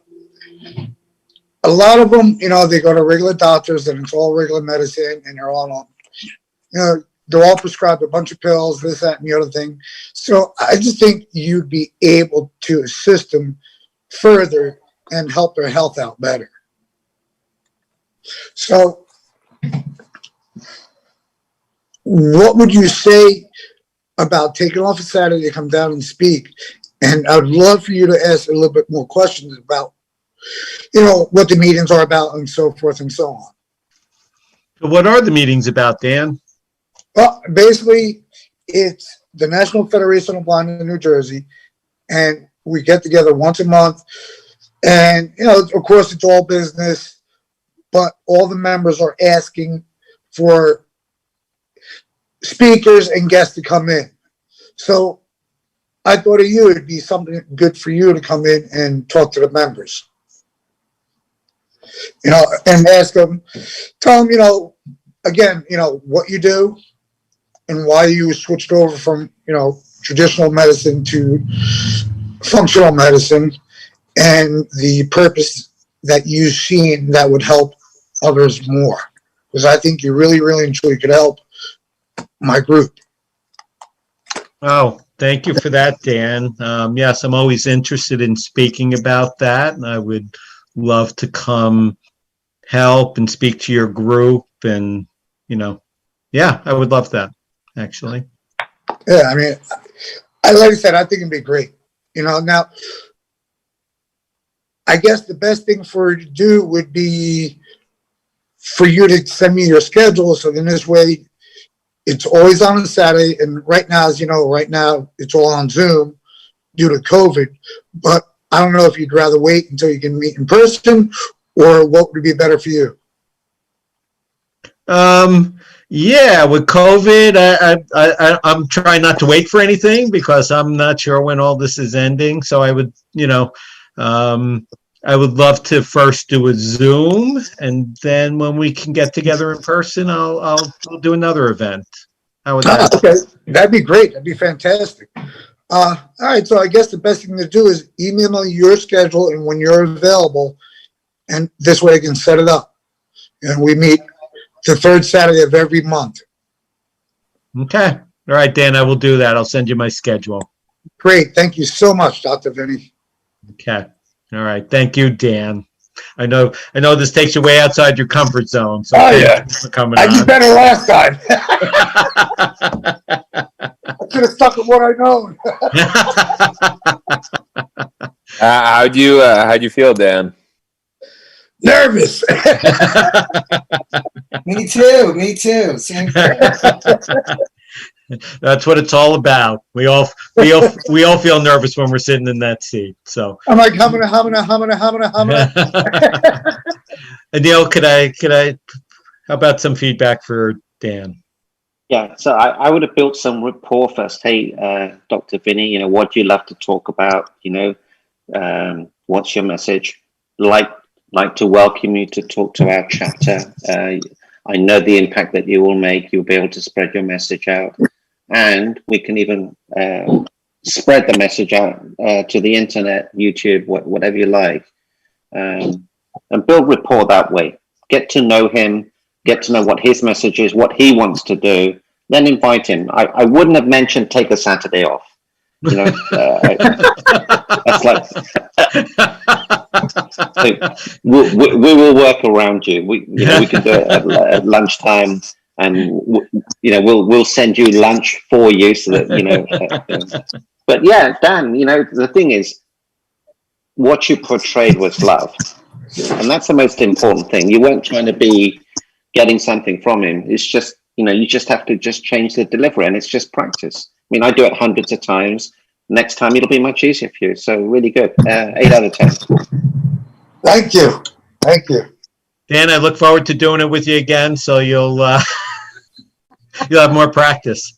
a lot of them, you know, they go to regular doctors and it's all regular medicine and they're all on, you know, they're all prescribed a bunch of pills, this, that, and the other thing. So I just think you'd be able to assist them further and help their health out better. So what would you say about taking off a Saturday to come down and speak? And I'd love for you to ask a little bit more questions about, you know, what the meetings are about and so forth and so on. So what are the meetings about, Dan? Well, basically, it's the National Federation of Blind in New Jersey, and we get together once a month. And, you know, of course, it's all business. But all the members are asking for speakers and guests to come in. So I thought of you, it'd be something good for you to come in and talk to the members. You know, and ask them, tell them, you know, again, you know, what you do and why you switched over from, you know, traditional medicine to functional medicine and the purpose that you've seen that would help others more, because I think you really, really and truly could help my group. Oh, thank you for that, Dan. Yes, I'm always interested in speaking about that, and I would love to come help and speak to your group. And, you know, yeah, I would love that, actually. Yeah, I mean, like I said, I think it'd be great. You know, now, I guess the best thing for you to do would be for you to send me your schedule. So then this way it's always on a Saturday. And right now, as you know, right now it's all on Zoom due to COVID, but I don't know if you'd rather wait until you can meet in person or what would be better for you. Yeah, with COVID, I'm trying not to wait for anything because I'm not sure when all this is ending. So I would, you know, I would love to first do a Zoom, and then when we can get together in person, I'll do another event. How would that? Okay, that'd be great. That'd be fantastic. All right, so I guess the best thing to do is email me your schedule and when you're available, and this way I can set it up. And we meet the third Saturday of every month. Okay. All right, Dan, I will do that. I'll send you my schedule. Great. Thank you so much, Dr. Vinny. Okay. All right. Thank you, Dan. I know this takes you way outside your comfort zone. So thank you for coming I on. did better last time. I should have stuck with what I know. How'd you feel, Dan? Nervous. Me too. Same thing. That's what it's all about. We all feel nervous when we're sitting in that seat. So I'm like humming. Anil, could I how about some feedback for Dan? Yeah, so I would have built some rapport first. Hey, Dr. Vinny, you know, what do you love to talk about? You know, what's your message? Like to welcome you to talk to our chapter. I know the impact that you will make. You'll be able to spread your message out. And we can even spread the message out to the internet, YouTube, whatever you like. And build rapport that way. Get to know him, get to know what his message is, what he wants to do, then invite him. I wouldn't have mentioned take a Saturday off. You know, that's like, we will work around you. We can do it at lunchtime, and you know, we'll send you lunch for you so that, you know. But yeah, Dan, you know, the thing is, what you portrayed was love, and that's the most important thing. You weren't trying to be getting something from him. It's just, you know, you just have to just change the delivery, and it's just practice. I mean, I do it hundreds of times. next time it'll be much easier for you. So really good. 8 out of 10. Thank you. Thank you. Dan, I look forward to doing it with you again, so you'll you'll have more practice.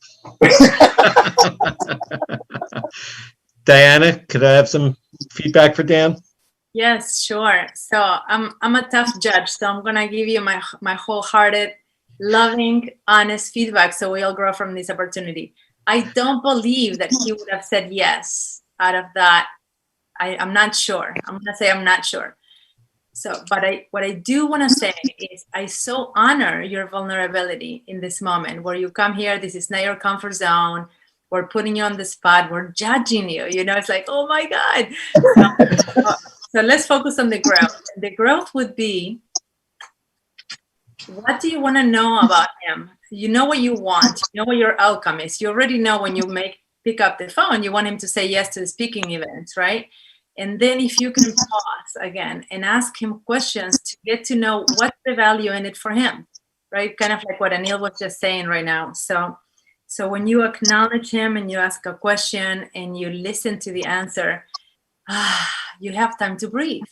Diana, could I have some feedback for Dan? Yes, sure. So I'm a tough judge, so I'm gonna give you my wholehearted, loving, honest feedback, so we all grow from this opportunity. I don't believe that he would have said yes out of that. I'm not sure. I'm gonna say I'm not sure. So, but what I do want to say is I so honor your vulnerability in this moment where you come here. This is not your comfort zone. We're putting you on the spot. We're judging you. You know, it's like, oh my God. So let's focus on the growth. The growth would be, what do you want to know about him? You know what you want. You know what your outcome is. You already know when you pick up the phone, you want him to say yes to the speaking events, right? And then if you can pause again and ask him questions to get to know what's the value in it for him, right? Kind of like what Anil was just saying right now. So when you acknowledge him and you ask a question and you listen to the answer, you have time to breathe.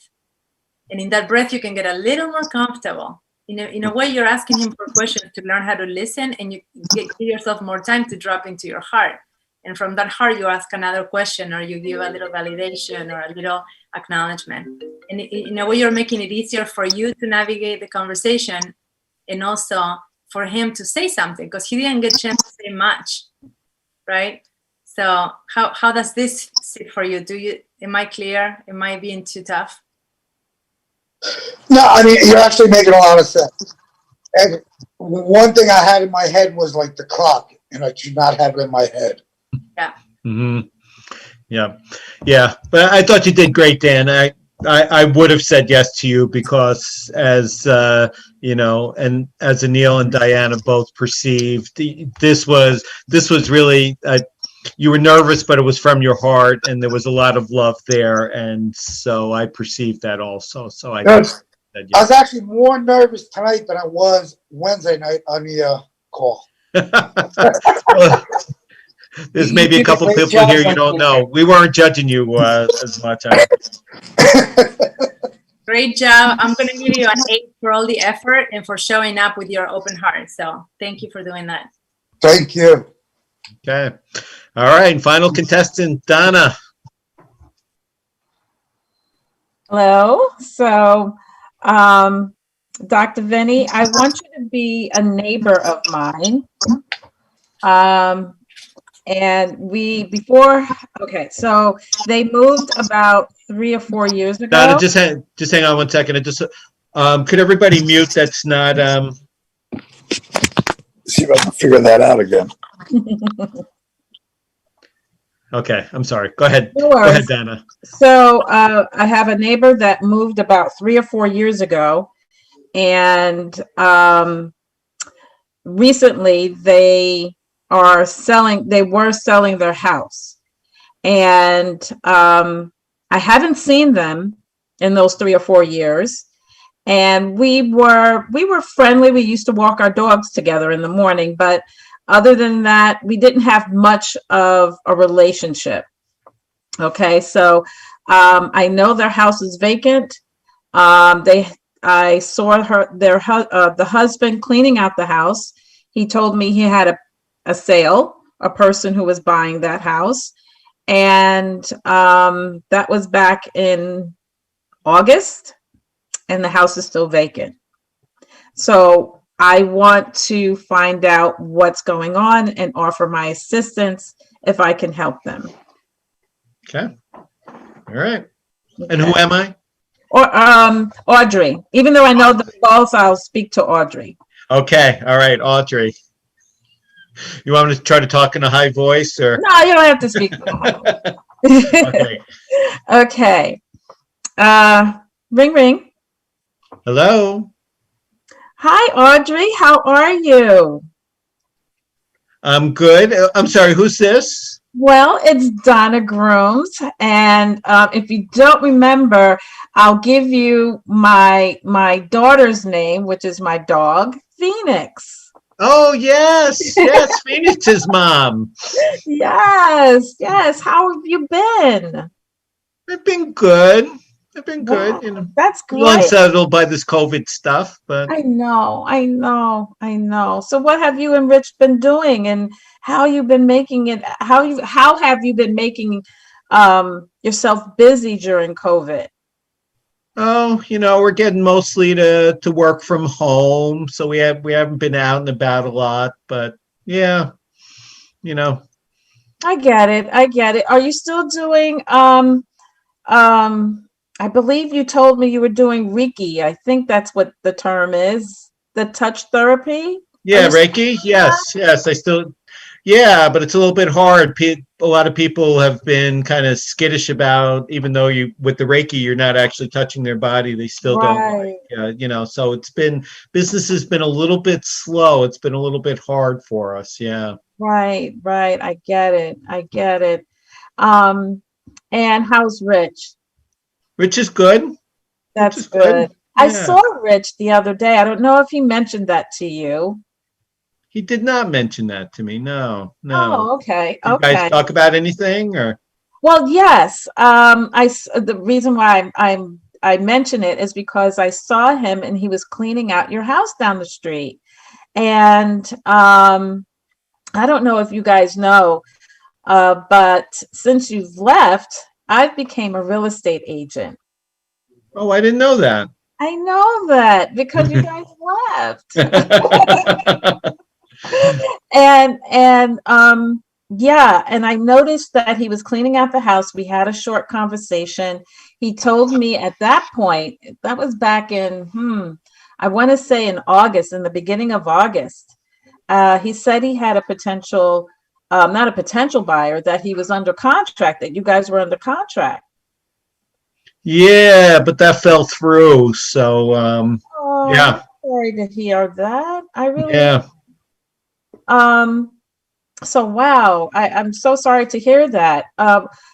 And in that breath, you can get a little more comfortable. In a way, you're asking him for questions to learn how to listen, and you give yourself more time to drop into your heart. And from that heart, you ask another question, or you give a little validation or a little acknowledgement. And in a way, you're making it easier for you to navigate the conversation, and also for him to say something, because he didn't get a chance to say much, right? So how does this sit for you? Am I clear? Am I being too tough? No, I mean, you're actually making a lot of sense. And one thing I had in my head was like the clock, and I do not have it in my head. Yeah. Mm-hmm. Yeah. But I thought you did great, Dan. I would have said yes to you because, as you know, and as Anil and Diana both perceived, this was really. You were nervous, but it was from your heart, and there was a lot of love there, and so I perceived that also. So I said yes. I was actually more nervous tonight than I was Wednesday night on the call. Well, there's maybe a couple people here you don't know. We weren't judging you as much. Great job. I'm going to give you an 8 for all the effort and for showing up with your open heart. So thank you for doing that. Thank you. Okay. All right. And final contestant, Donna. Hello. So, Dr. Vinny, I want you to be a neighbor of mine. And okay, so they moved about 3 or 4 years ago. Donna, just hang on 1 second. Could everybody mute? That's not. See if I can figure that out again. Okay, I'm sorry. Go ahead. No Go worries. ahead, Dana. So I have a neighbor that moved about 3 or 4 years ago, and recently they were selling their house, and I haven't seen them in those 3 or 4 years. And we were friendly. We used to walk our dogs together in the morning, but other than that, we didn't have much of a relationship. Okay, so I know their house is vacant. I saw the husband cleaning out the house. He told me he had a sale, a person who was buying that house, and that was back in August, and the house is still vacant. So I want to find out what's going on and offer my assistance if I can help them. Okay. All right. Okay. And who am I? Or Audrey. Even though I know the both, I'll speak to Audrey. Okay. All right, Audrey. You want me to try to talk in a high voice, or? No, you don't have to speak. Okay. Okay. Ring, ring. Hello. Hi, Audrey. How are you? I'm good. I'm sorry. Who's this? Well, it's Donna Grooms, and if you don't remember, I'll give you my daughter's name, which is my dog, Phoenix. Oh, yes. Yes. Phoenix's mom. Yes, yes. How have you been? I've been good. I've been good. Wow, You know, that's a little great. unsettled by this COVID stuff, but I know, I know, I know. So what have you and Rich been doing, and how you been making it, how have you been making yourself busy during COVID? oh, we're getting mostly to work from home, so we haven't been out and about a lot, but yeah, you know. I get it. I get it. Are you still doing I believe you told me you were doing Reiki. I think that's what the term is. The touch therapy? Are Yeah, you still Reiki. doing that? Yes, yes. I still, yeah, but it's a little bit hard. A lot of people have been kind of skittish about, even though with the Reiki, you're not actually touching their body. They still don't Right, like, so business has been a little bit slow. It's been a little bit hard for us. Yeah. right, right. I get it. I get it. Um, and how's Rich? Which is good. Which That's is good. good. I Yeah. saw Rich the other day. I don't know if he mentioned that to you. He did not mention that to me. No, no. Oh, okay, Did you guys okay. talk about anything or? Well, yes. The reason why I mention it is because I saw him and he was cleaning out your house down the street. And I don't know if you guys know, but since you've left, I've became a real estate agent. Oh, I didn't know that. I know that because you guys left. And yeah, and I noticed that he was cleaning out the house. We had a short conversation. He told me at that point, that was back in I want to say in August, in the beginning of August. He said he had a potential, not a potential buyer, that he was under contract, that you guys were under contract. Yeah, but that fell through. So, Oh, I'm yeah, sorry to hear that. I really yeah. am. So wow, I'm so sorry to hear that.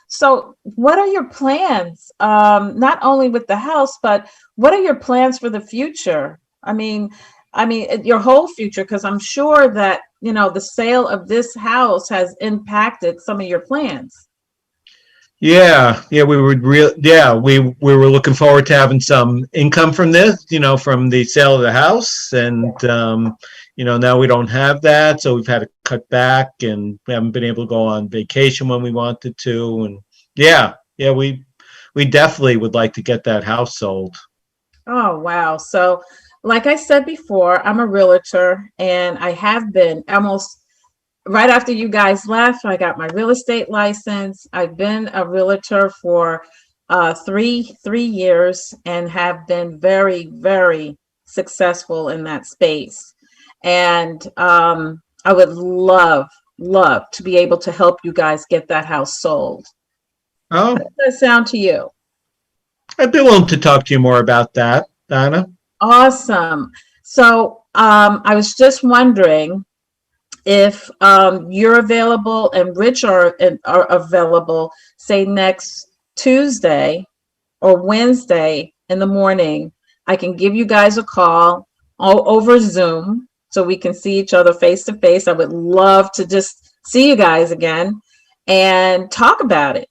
So what are your plans? Not only with the house, but what are your plans for the future? Your whole future, because I'm sure that, the sale of this house has impacted some of your plans. Yeah, yeah, we were looking forward to having some income from this, from the sale of the house, and now we don't have that, so we've had to cut back, and we haven't been able to go on vacation when we wanted to, and yeah, we definitely would like to get that house sold. Oh, wow. So, like I said before, I'm a realtor and I have been almost right after you guys left. I got my real estate license. I've been a realtor for 3 years and have been very, very successful in that space. And I would love to be able to help you guys get that house sold. How Oh, does that sound to you? I'd be willing to talk to you more about that, Donna. Awesome. So I was just wondering if you're available and Rich are available, say next Tuesday or Wednesday in the morning. I can give you guys a call over Zoom so we can see each other face to face. I would love to just see you guys again and talk about it.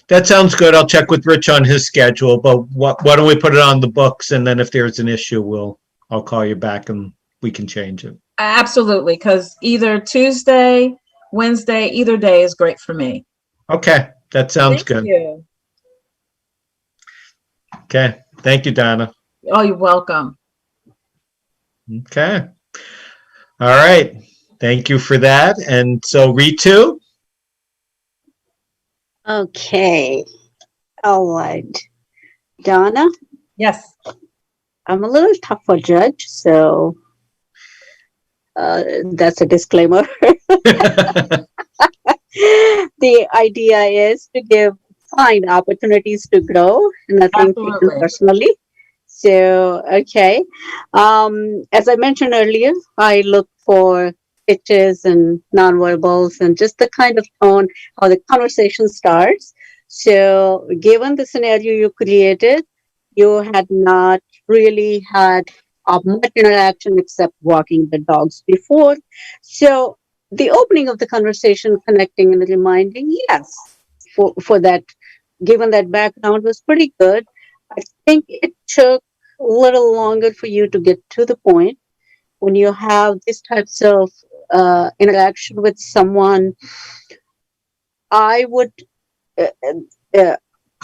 That sounds good. I'll check with Rich on his schedule, but why don't we put it on the books, and then if there's an issue, I'll call you back and we can change it. Absolutely, because either Tuesday, Wednesday, either day is great for me. Okay, that sounds good. Thank you. Okay, thank you, Donna. Oh, you're welcome. Okay. All right. Thank you for that. And so Ritu? Okay. All right. Donna, Yes. I'm a little tough for judge, so that's a disclaimer. The idea is to find opportunities to grow, nothing taken Absolutely. personally. So, okay. As I mentioned earlier, I look for pitches and nonverbals and just the kind of tone how the conversation starts. So, given the scenario you created, you had not really had much interaction except walking the dogs before. So the opening of the conversation, connecting and reminding, yes, for that, given that background was pretty good. I think it took a little longer for you to get to the point when you have these types of interaction with someone. I would,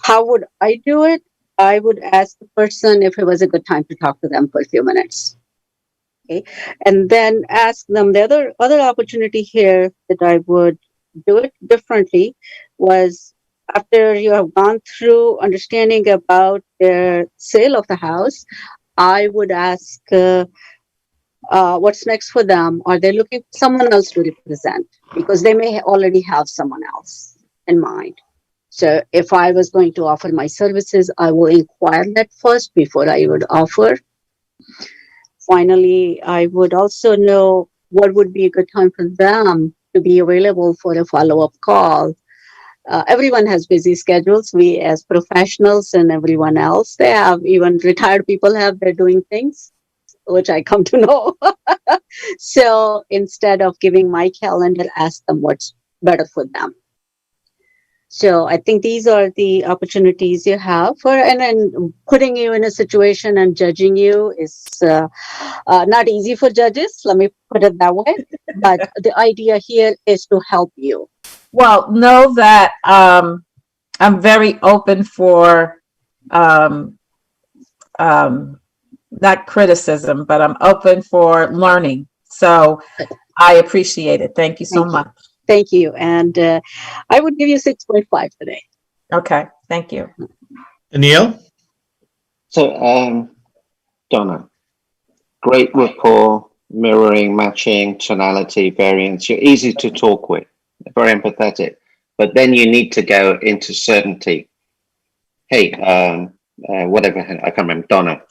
how would I do it? I would ask the person if it was a good time to talk to them for a few minutes. Okay. And then ask them. The other opportunity here that I would do it differently was after you have gone through understanding about their sale of the house, I would ask what's next for them. Are they looking for someone else to represent? Because they may already have someone else in mind. So if I was going to offer my services, I will inquire that first before I would offer. Finally, I would also know what would be a good time for them to be available for a follow-up call. Everyone has busy schedules. We as professionals and everyone else, they have, even retired people have, they're doing things, which I come to know. So instead of giving my calendar, ask them what's better for them. So I think these are the opportunities you have for, and then putting you in a situation and judging you is not easy for judges. Let me put it that way. But the idea here is to help you. Well, know that I'm very open for not criticism, but I'm open for learning. So I appreciate it. Thank you so much. Thank you. And I would give you 6.5 today. Okay. Thank you. Anil? So, Donna, great rapport, mirroring, matching, tonality, variance. You're easy to talk with, very empathetic. But then you need to go into certainty. Hey, whatever, I can't remember, Donna.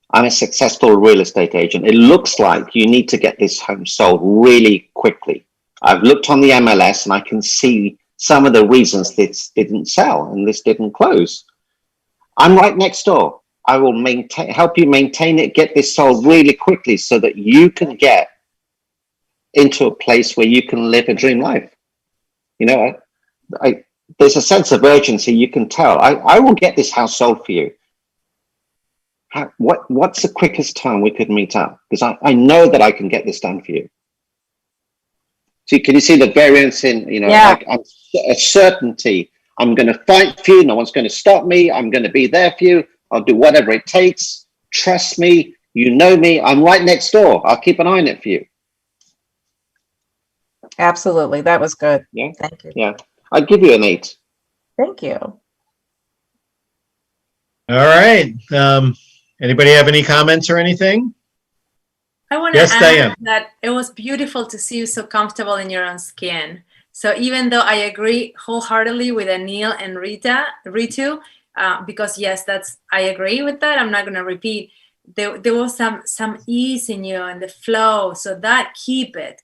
I'm a successful real estate agent. It looks like you need to get this home sold really quickly. I've looked on the MLS and I can see some of the reasons this didn't sell and this didn't close. I'm right next door. I will help you maintain it, get this sold really quickly so that you can get into a place where you can live a dream life. You know, there's a sense of urgency. You can tell. I will get this house sold for you. What's the quickest time we could meet up? Because I know that I can get this done for you. See, can you see the variance in, you know, like a certainty? I'm going to fight for you. No one's going to stop me. I'm going to be there for you. I'll do whatever it takes. Trust me. You know me. I'm right next door. I'll keep an eye on it for you. Absolutely. That was good. Yeah. Thank you. Yeah. I'd give you an 8. Thank you. All right. Anybody have any comments or anything? I want to Yes, add Diane. that it was beautiful to see you so comfortable in your own skin. So even though I agree wholeheartedly with Anil and Ritu, because yes, I agree with that. I'm not going to repeat. There was some ease in you and the flow. So that keep it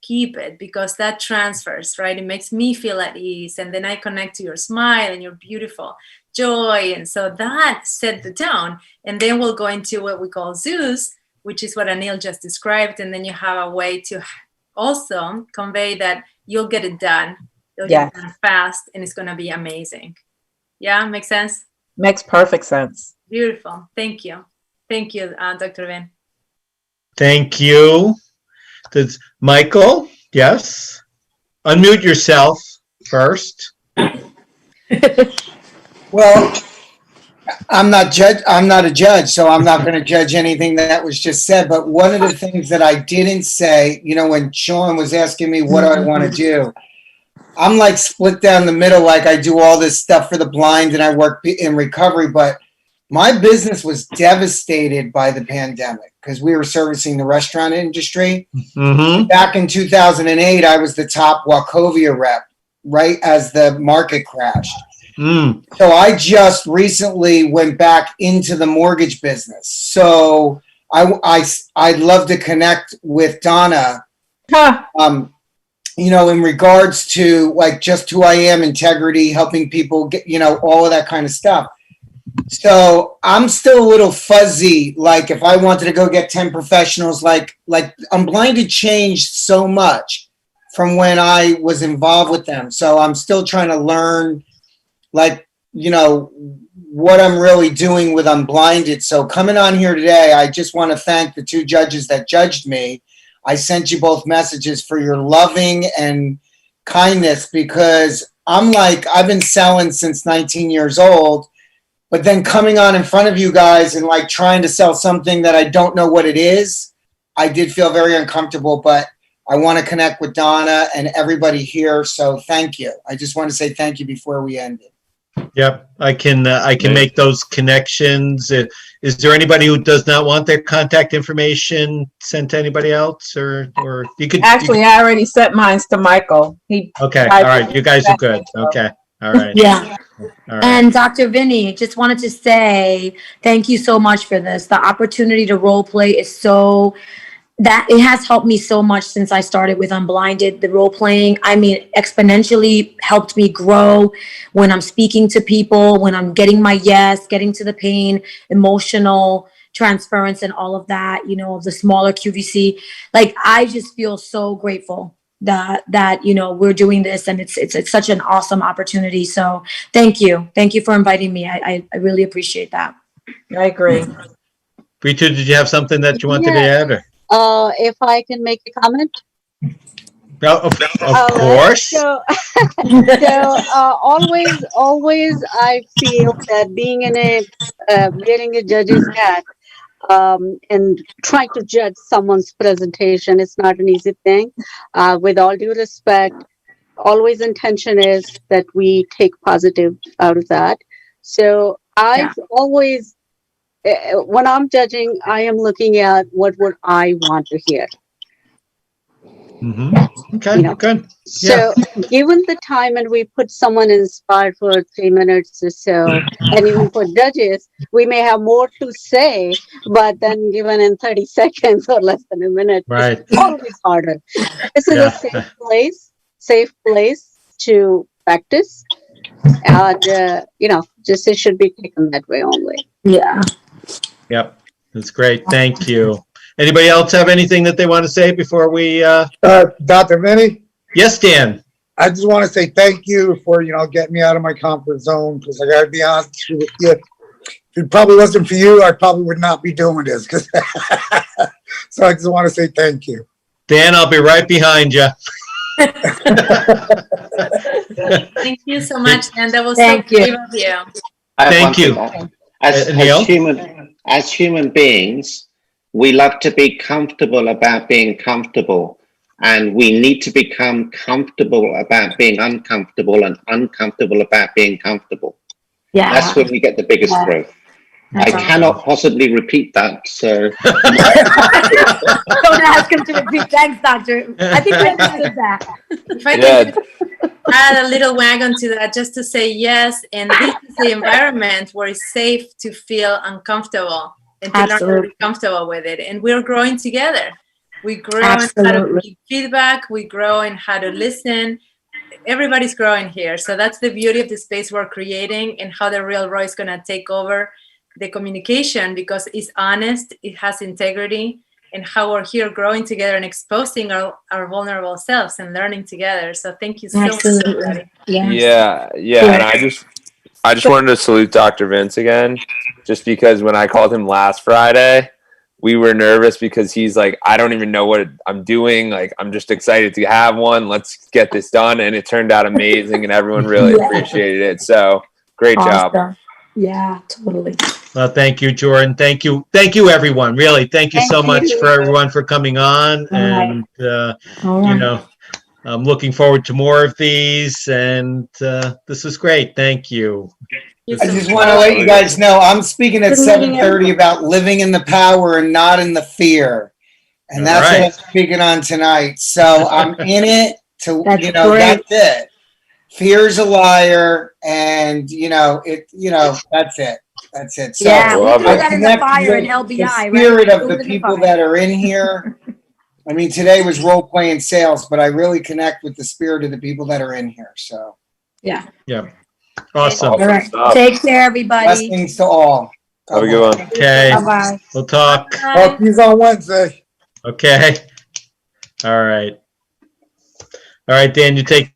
because that transfers, right? It makes me feel at ease. And then I connect to your smile and your beautiful joy. And so that set the tone. And then we'll go into what we call Zeus, which is what Anil just described. And then you have a way to also convey that you'll get it done. You'll get it done fast and it's going to be amazing. Yeah, makes sense? Makes perfect sense. Beautiful. Thank you. Thank you, Dr. Vin. Thank you. Michael, yes. Unmute yourself first. Well, I'm not a judge, so I'm not going to judge anything that was just said. But one of the things that I didn't say, you know, when Sean was asking me what do I want to do, I'm like split down the middle. Like I do all this stuff for the blind and I work in recovery, but my business was devastated by the pandemic because we were servicing the restaurant industry. Mm-hmm. Back in 2008, I was the top Wachovia rep, right as the market crashed. Mm. So I just recently went back into the mortgage business. So I'd love to connect with Donna, you know, in regards to like just who I am, integrity, helping people get, you know, all of that kind of stuff. So I'm still a little fuzzy. Like if I wanted to go get 10 professionals, like Unblinded changed so much from when I was involved with them. So I'm still trying to learn, like, you know, what I'm really doing with Unblinded. So coming on here today, I just want to thank the two judges that judged me. I sent you both messages for your loving and kindness, because I'm like, I've been selling since 19 years old, but then coming on in front of you guys and like trying to sell something that I don't know what it is, I did feel very uncomfortable, but I want to connect with Donna and everybody here. So thank you. I just want to say thank you before we end it. Yep, I can make those connections. Is there anybody who does not want their contact information sent to anybody else, or you could Actually, I already sent mine to Michael. Okay, all right, you guys are good. Okay, all right. Yeah. All right. And Dr. Vinny, just wanted to say thank you so much for this. The opportunity to role play is so, that it has helped me so much since I started with Unblinded. The role playing, I mean, exponentially helped me grow when I'm speaking to people, when I'm getting my yes, getting to the pain, emotional transference and all of that, you know, of the smaller QVC. Like, I just feel so grateful that you know, we're doing this, and it's such an awesome opportunity. So thank you for inviting me. I really appreciate that. I agree. Rita, did you have something that you wanted to add? Or? If I can make a comment. No, of course. So always I feel that being in wearing a judge's hat, and trying to judge someone's presentation is not an easy thing. With all due respect, always intention is that we take positive out of that. So I've always, when I'm judging, I am looking at what would I want to hear. Mm-hmm. Okay, you know? Good. So given the time, and we put someone inspired for 3 minutes or so, and even for judges, we may have more to say, but then given in 30 seconds or less than a minute, right, it's always harder. This is a safe place to practice. And, you know, just it should be taken that way only. Yeah. Yep. That's great. Thank you. Anybody else have anything that they want to say before we? Dr. Vinny? Yes, Dan. I just want to say thank you for, you know, getting me out of my comfort zone, because I got to be honest with you. If it probably wasn't for you, I probably would not be doing this. So I just want to say thank you. Dan, I'll be right behind you. Thank you so much, and that was Thank so you. brave of you. Thank you. As human beings, we love to be comfortable about being comfortable, and we need to become comfortable about being uncomfortable and uncomfortable about being comfortable. Yeah. That's when we get the biggest growth. That's I cannot possibly repeat that, so. Don't ask him to repeat. Thanks, Doctor. I think we understood that. If I can add a little wagon to that, just to say yes, and this is the environment where it's safe to feel uncomfortable and to learn to be comfortable with it. And we're growing together. We grow in how to give feedback. We grow in how to listen. Everybody's growing here. So that's the beauty of the space we're creating, and how the Real Raw is going to take over the communication, because it's honest, it has integrity, and how we're here growing together and exposing our vulnerable selves and learning together. So thank you so much, everybody. Yeah. And I just wanted to salute Dr. Vince again, just because when I called him last Friday, we were nervous because he's like, I don't even know what I'm doing. Like, I'm just excited to have one. Let's get this done. And it turned out amazing, and everyone really appreciated it. So great job. Yeah, totally. Well, thank you, Jordan. Thank you, everyone. Really, thank you so much for everyone for coming on. And you know, I'm looking forward to more of these. And this was great. Thank you. I just want to let you guys know I'm speaking at 7:30 about living in the power and not in the fear, and that's what I'm speaking on tonight. So I'm in it to, you know, that's it. Fear's a liar, and you know it. You know, that's it. That's it. So yeah, we threw I that in the fire in LBI. The spirit of the people that are in here. I mean, today was role playing sales, but I really connect with the spirit of the people that are in here. So yeah. Awesome. All right. stuff. Take care, everybody. Blessings to all. Have a good one. Okay. Bye-bye. We'll talk. Talk to you on Wednesday. Okay. All right. All right, Dan, you take